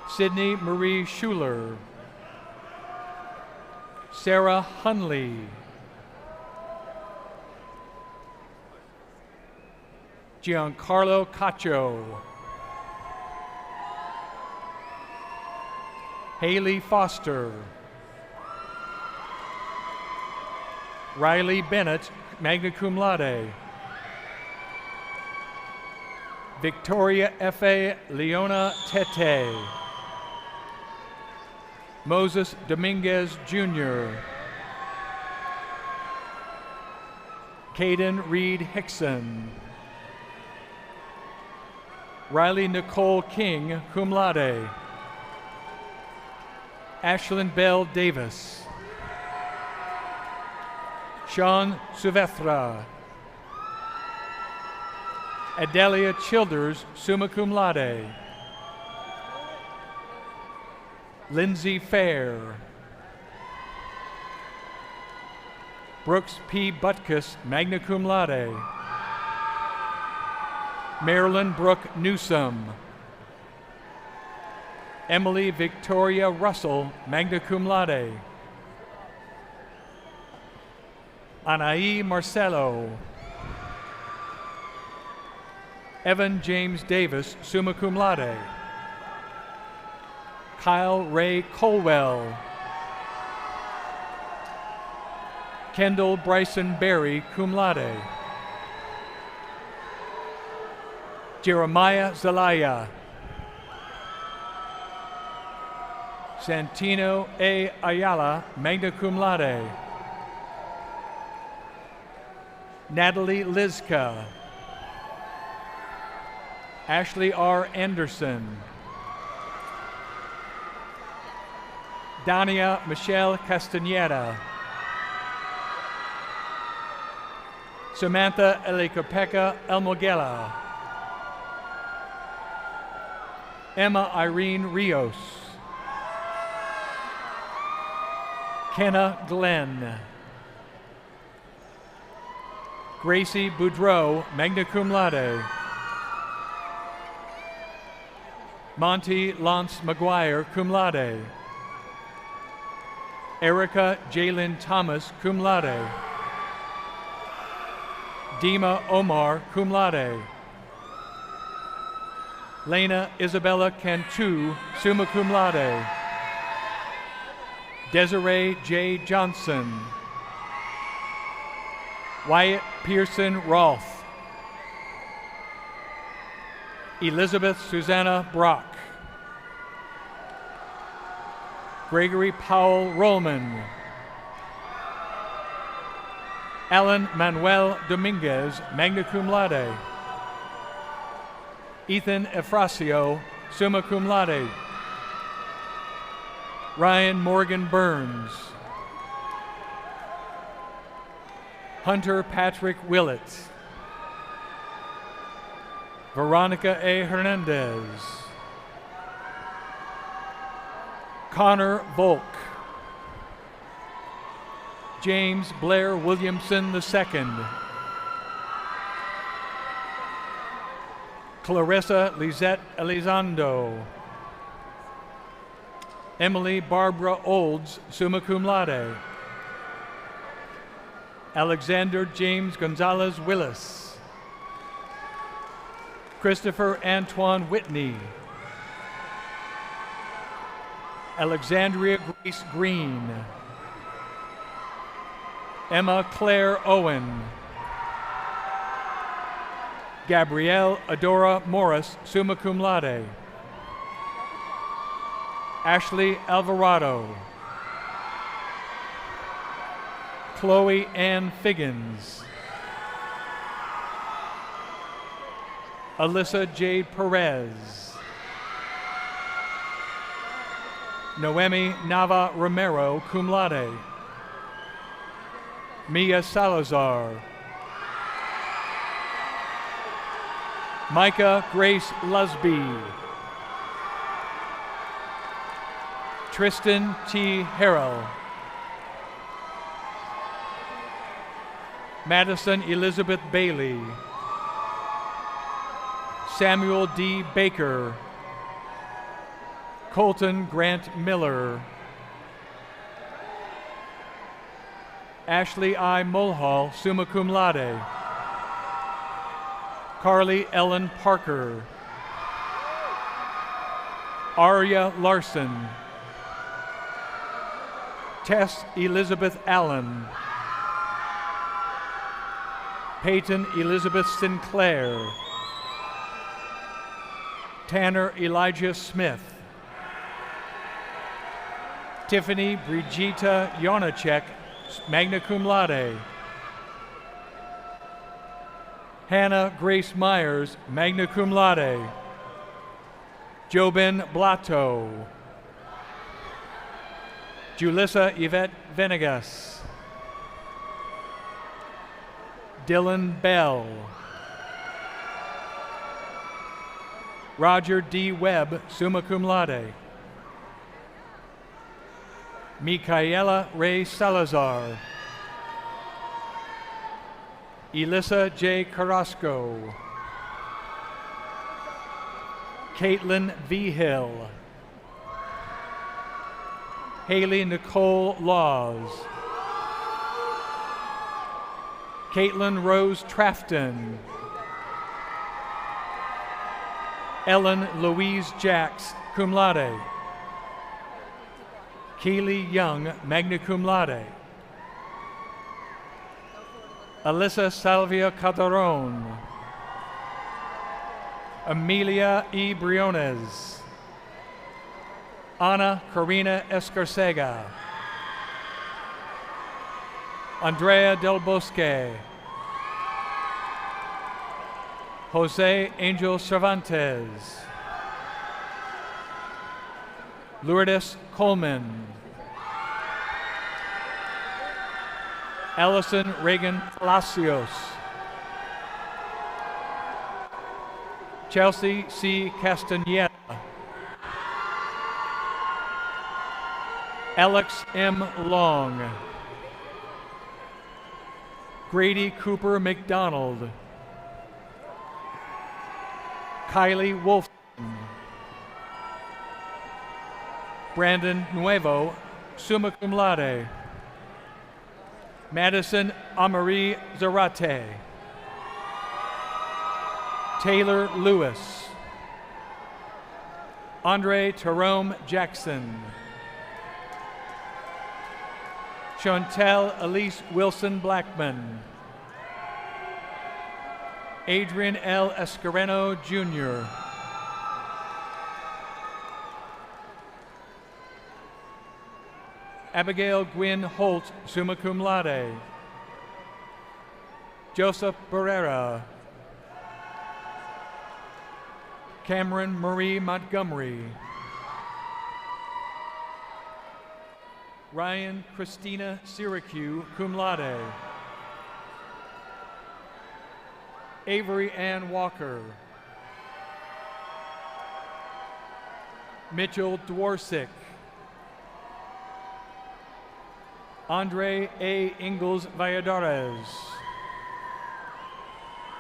Sydney Marie Schuler. Sarah Hunley. Giancarlo Cacho. Haley Foster. Riley Bennett, magna cum laude. Victoria F.A. Leona Tete. Moses Dominguez Jr. Caden Reed Hickson. Riley Nicole King, cum laude. Ashlyn Bell Davis. Sean Suvethra. Adelia Childers, summa cum laude. Lindsay Fair. Brooks P. Butkus, magna cum laude. Marilyn Brooke Newsome. Emily Victoria Russell, magna cum laude. Anaí Marcelo. Evan James Davis, summa cum laude. Kyle Ray Colwell. Kendall Bryson Berry, cum laude. Jeremiah Zelaya. Santino A. Ayala, magna cum laude. Natalie Lizka. Ashley R. Anderson. Dania Michelle Castaneda. Samantha Elikopeka Elmogela. Emma Irene Rios. Kenna Glenn. Gracie Boudreau, magna cum laude. Monty Lance McGuire, cum laude. Erica Jalen Thomas, cum laude. Dima Omar, cum laude. Lena Isabella Cantu, summa cum laude. Desiree J. Johnson. Wyatt Pearson Rolfe. Elizabeth Susanna Brock. Gregory Powell Rollman. Alan Manuel Dominguez, magna cum laude. Ethan Efrasio, summa cum laude. Ryan Morgan Burns. Hunter Patrick Willett. Veronica A. Hernandez. Connor Volk. James Blair Williamson II. Clarissa Lizette Elizondo. Emily Barbara Olds, summa cum laude. Alexander James Gonzalez Willis. Christopher Antoine Whitney. Alexandria Grace Green. Emma Claire Owen. Gabrielle Adora Morris, summa cum laude. Ashley Alvarado. Chloe Ann Figgins. Alyssa Jade Perez. Noemi Nava Romero, cum laude. Mia Salazar. Micah Grace Lusby. Tristan T. Harrell. Madison Elizabeth Bailey. Samuel D. Baker. Colton Grant Miller. Ashley I. Mulhall, summa cum laude. Carly Ellen Parker. Aria Larson. Tess Elizabeth Allen. Peyton Elizabeth Sinclair. Tanner Elijah Smith. Tiffany Brigita Jonacek, magna cum laude. Hannah Grace Myers, magna cum laude. Jobin Blato. Julissa Yvette Venegas. Dylan Bell. Roger D. Webb, summa cum laude. Micaela Ray Salazar. Elissa J. Carrasco. Caitlin V. Hill. Haley Nicole Laws. Caitlin Rose Trafton. Ellen Louise Jacks, cum laude. Keely Young, magna cum laude. Alyssa Salvia Calderon. Amelia E. Briones. Ana Karina Escarcega. Andrea Del Bosque. Jose Angel Cervantes. Lourdes Coleman. Allison Reagan Palacios. Chelsea C. Castaneda. Alex M. Long. Grady Cooper McDonald. Kylie Wolfson. Brandon Nuevo, summa cum laude. Madison Amari Zarate. Taylor Lewis. Andre Jerome Jackson. Chantel Elise Wilson Blackman. Adrian L. Escareno Jr. Abigail Gwynn Holt, summa cum laude. Joseph Barrera. Cameron Marie Montgomery. Ryan Christina Syracuse, cum laude. Avery Ann Walker. Mitchell Dworsick. Andre A. Ingalls Valladares.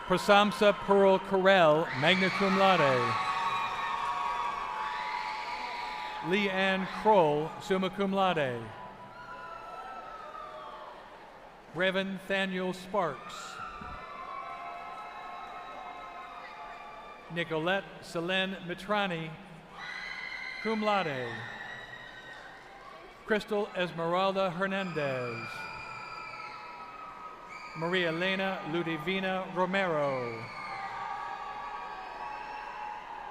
Prasamsa Pearl Carell, magna cum laude. Lee Ann Kroll, summa cum laude. Reverend Thaniel Sparks. Nicolette Selene Mitrani, cum laude. Crystal Esmeralda Hernandez. Maria Elena Ludivina Romero.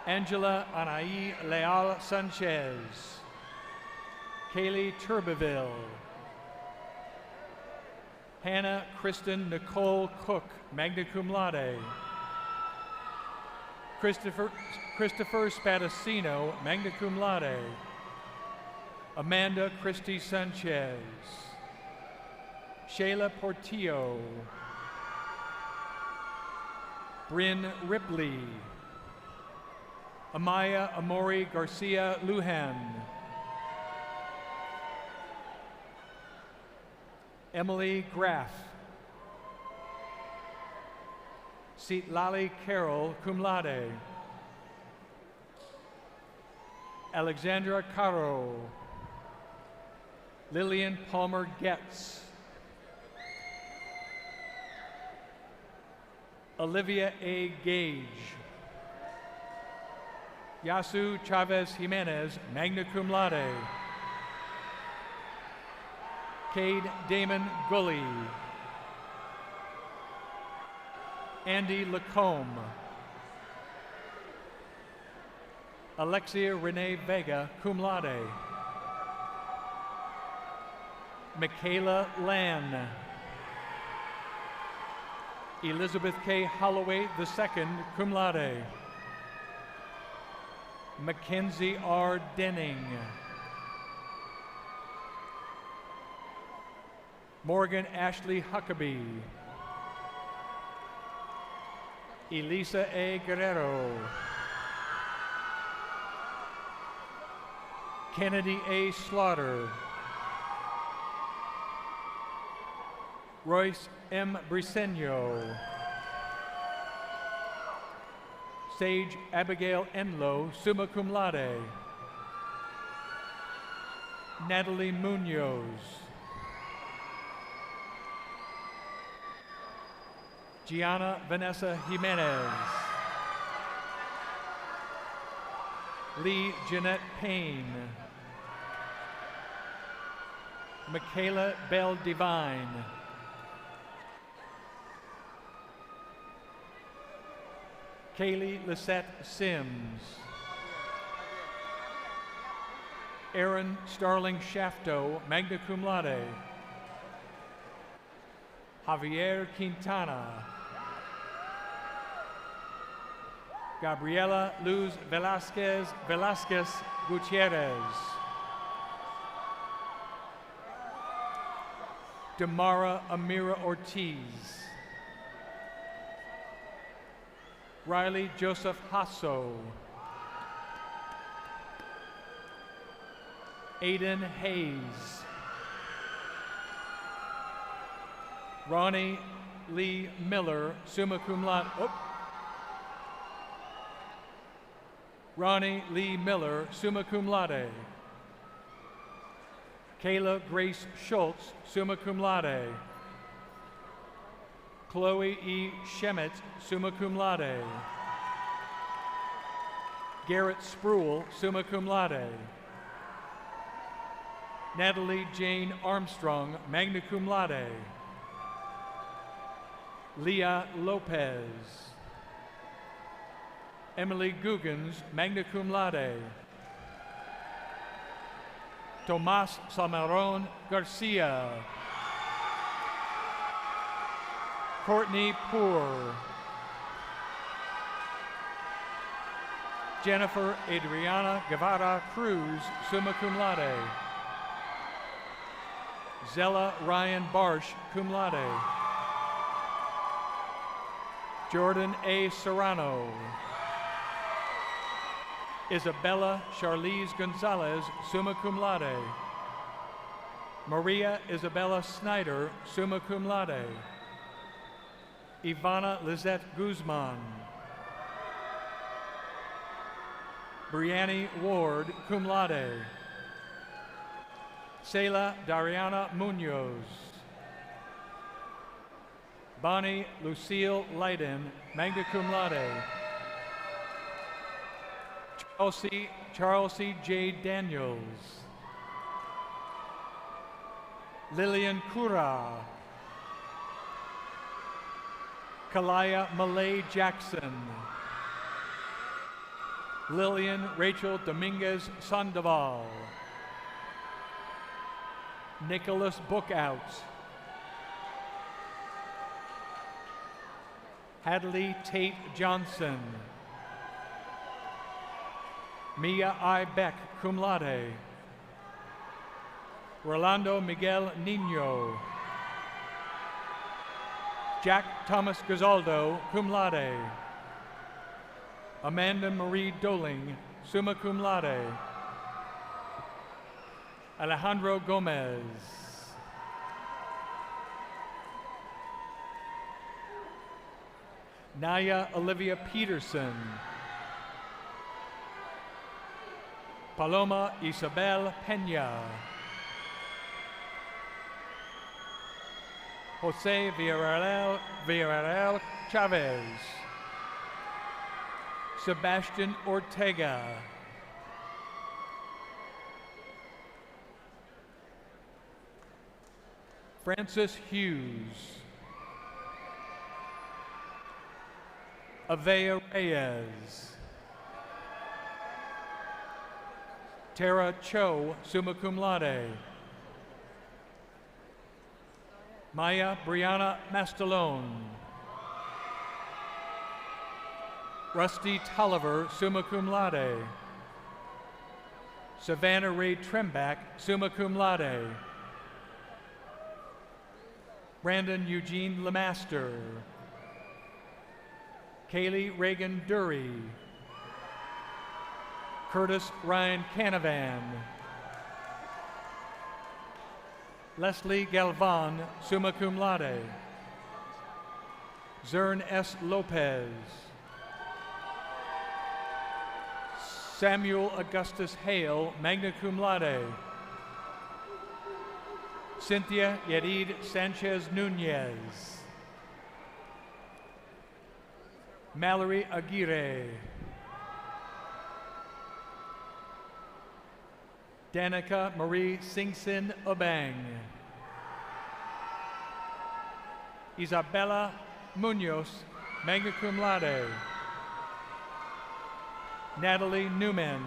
Angela Anaí Leal Sanchez. Kaylee Turbeville. Hannah Kristen Nicole Cook, magna cum laude. Christopher Spadacino, magna cum laude. Amanda Christie Sanchez. Shayla Portillo. Bryn Ripley. Amaya Amori Garcia Lujan. Emily Graff. Lali Carroll, cum laude. Alexandra Caro. Lillian Palmer Getz. Olivia A. Gage. Yasu Chavez Jimenez, magna cum laude. Cade Damon Gully. Andy Lacombe. Alexia Renee Vega, cum laude. Michaela Lan. Elizabeth K. Holloway II, cum laude. Mackenzie R. Denning. Morgan Ashley Huckabee. Elisa A. Guerrero. Kennedy A. Slaughter. Royce M. Briseño. Sage Abigail Enlow, summa cum laude. Natalie Munoz. Gianna Vanessa Jimenez. Lee Jeanette Payne. Michaela Bell Divine. Kaylee Lisette Sims. Aaron Starling Shafto, magna cum laude. Javier Quintana. Gabriela Luz Velasquez Gutierrez. Damara Amira Ortiz. Riley Joseph Hasso. Aiden Hayes. Ronnie Lee Miller, summa cum laude. Ronnie Lee Miller, summa cum laude. Kayla Grace Schultz, summa cum laude. Chloe E. Shemet, summa cum laude. Garrett Spruill, summa cum laude. Natalie Jane Armstrong, magna cum laude. Leah Lopez. Emily Guggens, magna cum laude. Tomas Salmeron Garcia. Courtney Poor. Jennifer Adriana Guevara Cruz, summa cum laude. Zella Ryan Barsh, cum laude. Jordan A. Serrano. Isabella Charlize Gonzalez, summa cum laude. Maria Isabella Snyder, summa cum laude. Ivana Lizette Guzman. Brianne Ward, cum laude. Sela Dariana Munoz. Bonnie Lucille Leiden, magna cum laude. Charles C. J. Daniels. Lillian Kura. Kalaya Malay Jackson. Lillian Rachel Dominguez Sandoval. Nicholas Bookout. Hadley Tate Johnson. Mia I. Beck, cum laude. Rolando Miguel Nino. Jack Thomas Gazaldo, cum laude. Amanda Marie Doling, summa cum laude. Alejandro Gomez. Naya Olivia Peterson. Paloma Isabel Peña. Jose Villarreal Chavez. Sebastian Ortega. Francis Hughes. Avea Reyes. Tara Cho, summa cum laude. Maya Brianna Mastalone. Rusty Tolliver, summa cum laude. Savannah Ray Trembach, summa cum laude. Brandon Eugene Lemaster. Kaylee Reagan Dury. Curtis Ryan Canavan. Leslie Galvan, summa cum laude. Zern S. Lopez. Samuel Augustus Hale, magna cum laude. Cynthia Yerid Sanchez Nunez. Mallory Aguirre. Danica Marie Singson Obang. Isabella Munoz, magna cum laude. Natalie Newman.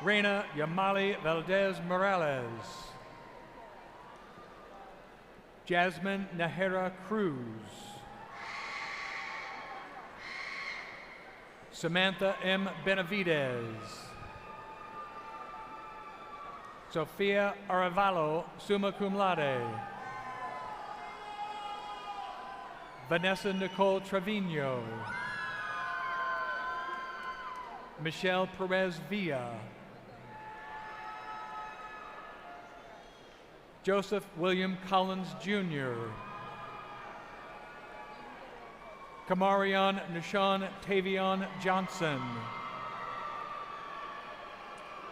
Reina Yamali Valdez Morales. Jasmine Nahera Cruz. Samantha M. Benavidez. Sofia Arevalo, summa cum laude. Vanessa Nicole Trevino. Michelle Perez Villa. Joseph William Collins Jr. Kamarion Nishan Tavion Johnson.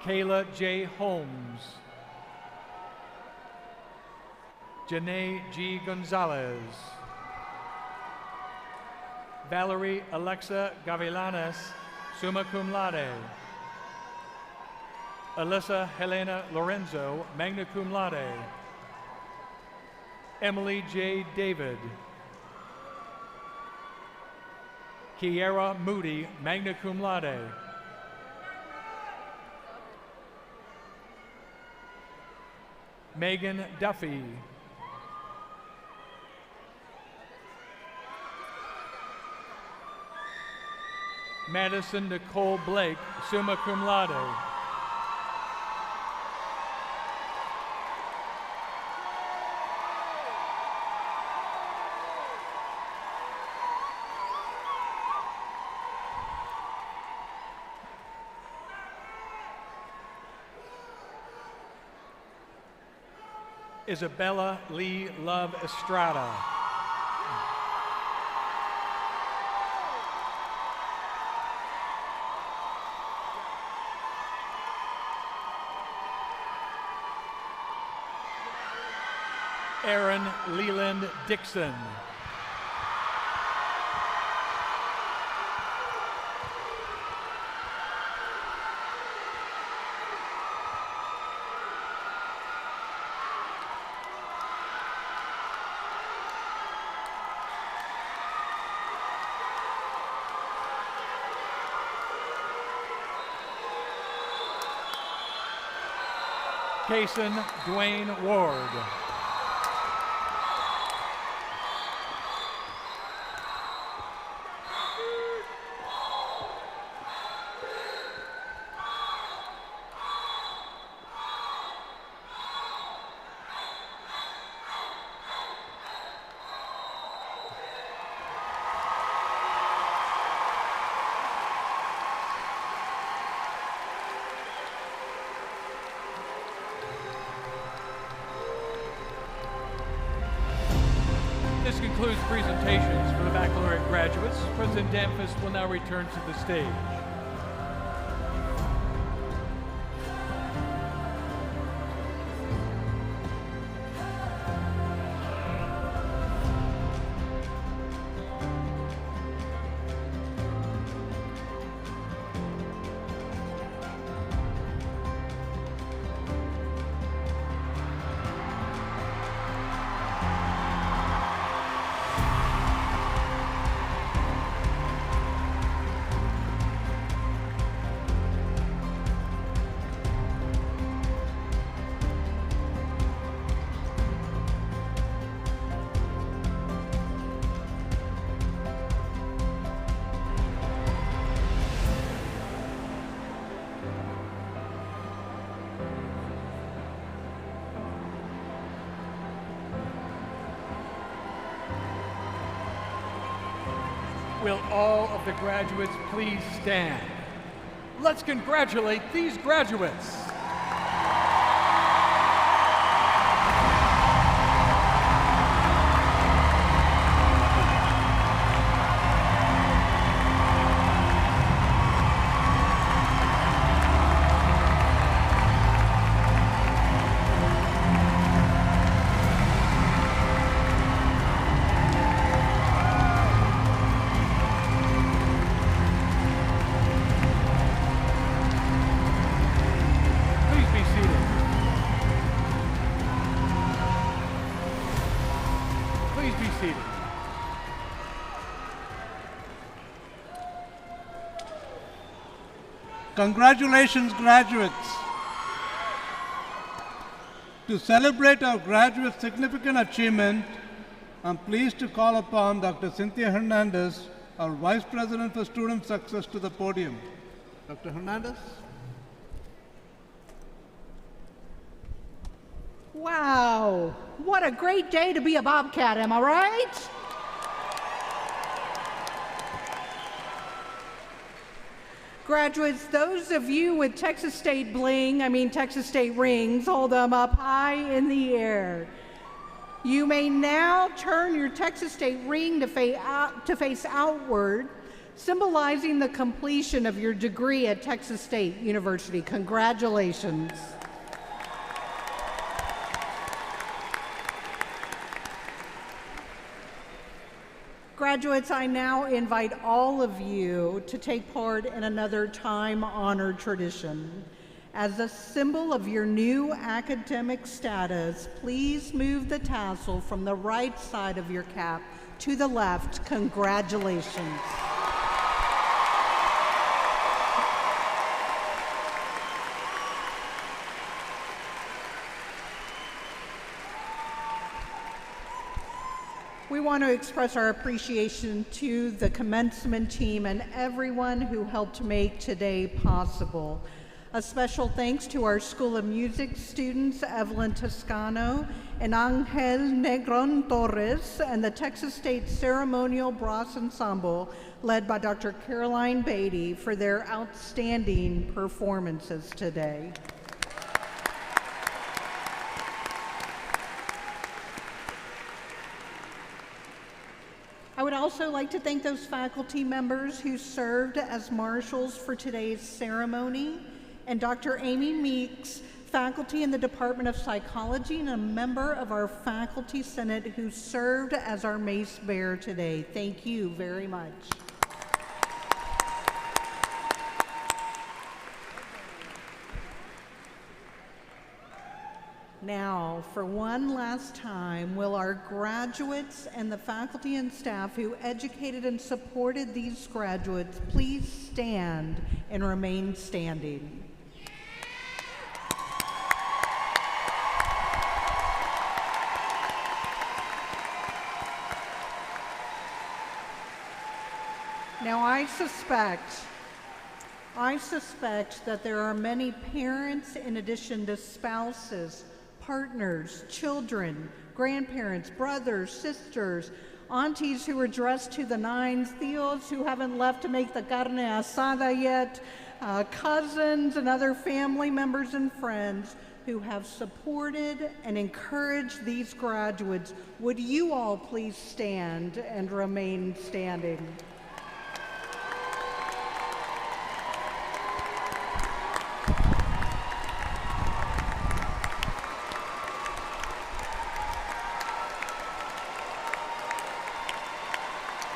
Kayla J. Holmes. Janae G. Gonzalez. Valerie Alexa Gavilanes, summa cum laude. Alyssa Helena Lorenzo, magna cum laude. Emily J. David. Kiera Moody, magna cum laude. Megan Duffy. Madison Nicole Blake, summa cum laude. Isabella Lee Love Estrada. Aaron Leland Dixon. Kason Dwayne Ward. This concludes presentations for the baccalaureate graduates. President Danfus will now return to the stage. Will all of the graduates please stand? Let's congratulate these graduates. Please be seated. Congratulations, graduates. To celebrate our graduates' significant achievement, I'm pleased to call upon Dr. Cynthia Hernandez, our Vice President for Student Success, to the podium. Dr. Hernandez? Wow, what a great day to be a Bobcat, am I right? Graduates, those of you with Texas State bling, Texas State rings, hold them up high in the air. You may now turn your Texas State ring to face outward, symbolizing the completion of your degree at Texas State University. Congratulations. Graduates, I now invite all of you to take part in another time-honored tradition. As a symbol of your new academic status, please move the tassel from the right side of your cap to the left. Congratulations. We want to express our appreciation to the commencement team and everyone who helped make today possible. A special thanks to our School of Music students, Evelyn Toscano and Angel Negron Torres, and the Texas State Ceremonial Brass Ensemble, led by Dr. Caroline Beatty, for their outstanding performances today. I would also like to thank those faculty members who served as marshals for today's ceremony, and Dr. Amy Meeks, faculty in the Department of Psychology and a member of our Faculty Senate who served as our mace bearer today. Thank you very much. Now, for one last time, will our graduates and the faculty and staff who educated and supported these graduates please stand and remain standing? Now, I suspect that there are many parents, in addition to spouses, partners, children, grandparents, brothers, sisters, aunties who are dressed to the nines, tíos who haven't left to make the carne asada yet, cousins and other family members and friends who have supported and encouraged these graduates. Would you all please stand and remain standing?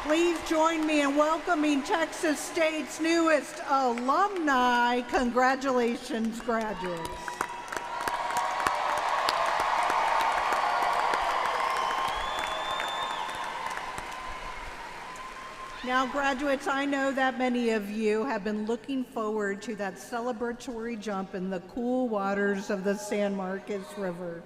Please join me in welcoming Texas State's newest alumni. Congratulations, graduates. Now, graduates, I know that many of you have been looking forward to that celebratory jump in the cool waters of the San Marcos River.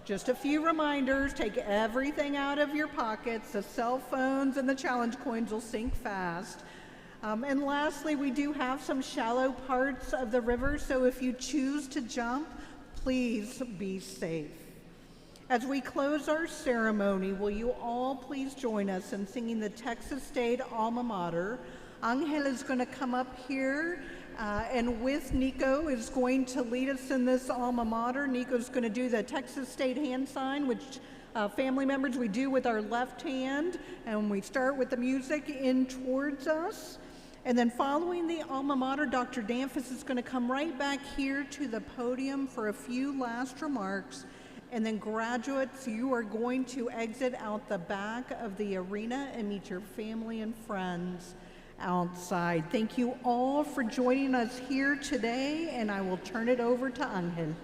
Just a few reminders: take everything out of your pockets. The cell phones and the challenge coins will sink fast. And lastly, we do have some shallow parts of the river, so if you choose to jump, please be safe. As we close our ceremony, will you all please join us in singing the Texas State alma mater? Angel is going to come up here and with Nico is going to lead us in this alma mater. Nico's going to do the Texas State hand sign, which family members we do with our left hand, and we start with the music in towards us. And then following the alma mater, Dr. Danfus is going to come right back here to the podium for a few last remarks. And then graduates, you are going to exit out the back of the arena and meet your family and friends outside. Thank you all for joining us here today, and I will turn it over to Angel.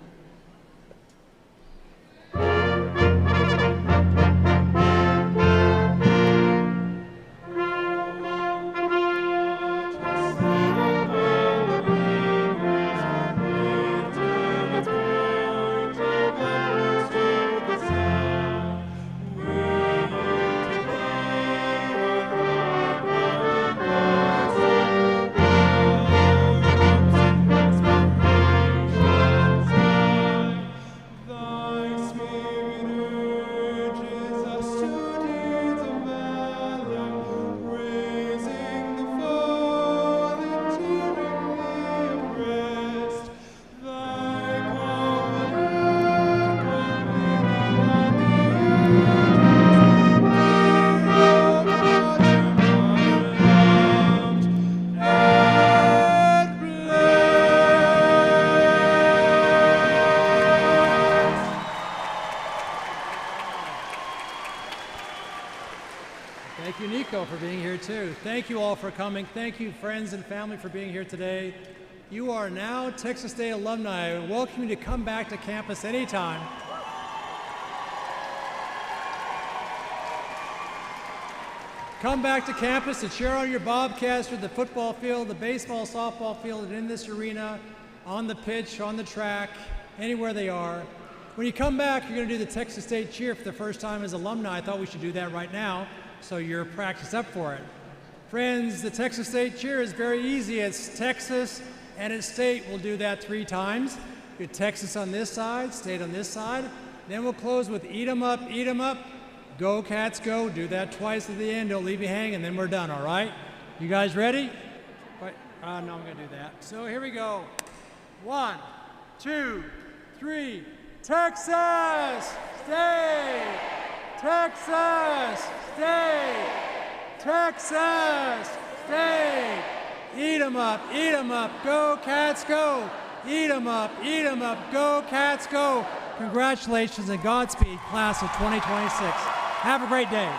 For being here too. Thank you all for coming. Thank you, friends and family, for being here today. You are now Texas State alumni. I welcome you to come back to campus anytime. Come back to campus to cheer on your Bobcats through the football field, the baseball, softball field, and in this arena, on the pitch, on the track, anywhere they are. When you come back, you're going to do the Texas State cheer for the first time as alumni. I thought we should do that right now so you're practiced up for it. Friends, the Texas State cheer is very easy. It's Texas and it's state. We'll do that 3 times. Get Texas on this side, state on this side. Then we'll close with eat 'em up, eat 'em up. Go Cats go. Do that twice at the end. Don't leave you hanging. Then we're done, all right? You guys ready? Wait, no, I'm going to do that. So here we go. 1, 2, 3. Texas State! Texas State! Texas State! Eat 'em up, go Cats go! Eat 'em up, go Cats go! Congratulations and Godspeed, class of 2026. Have a great day.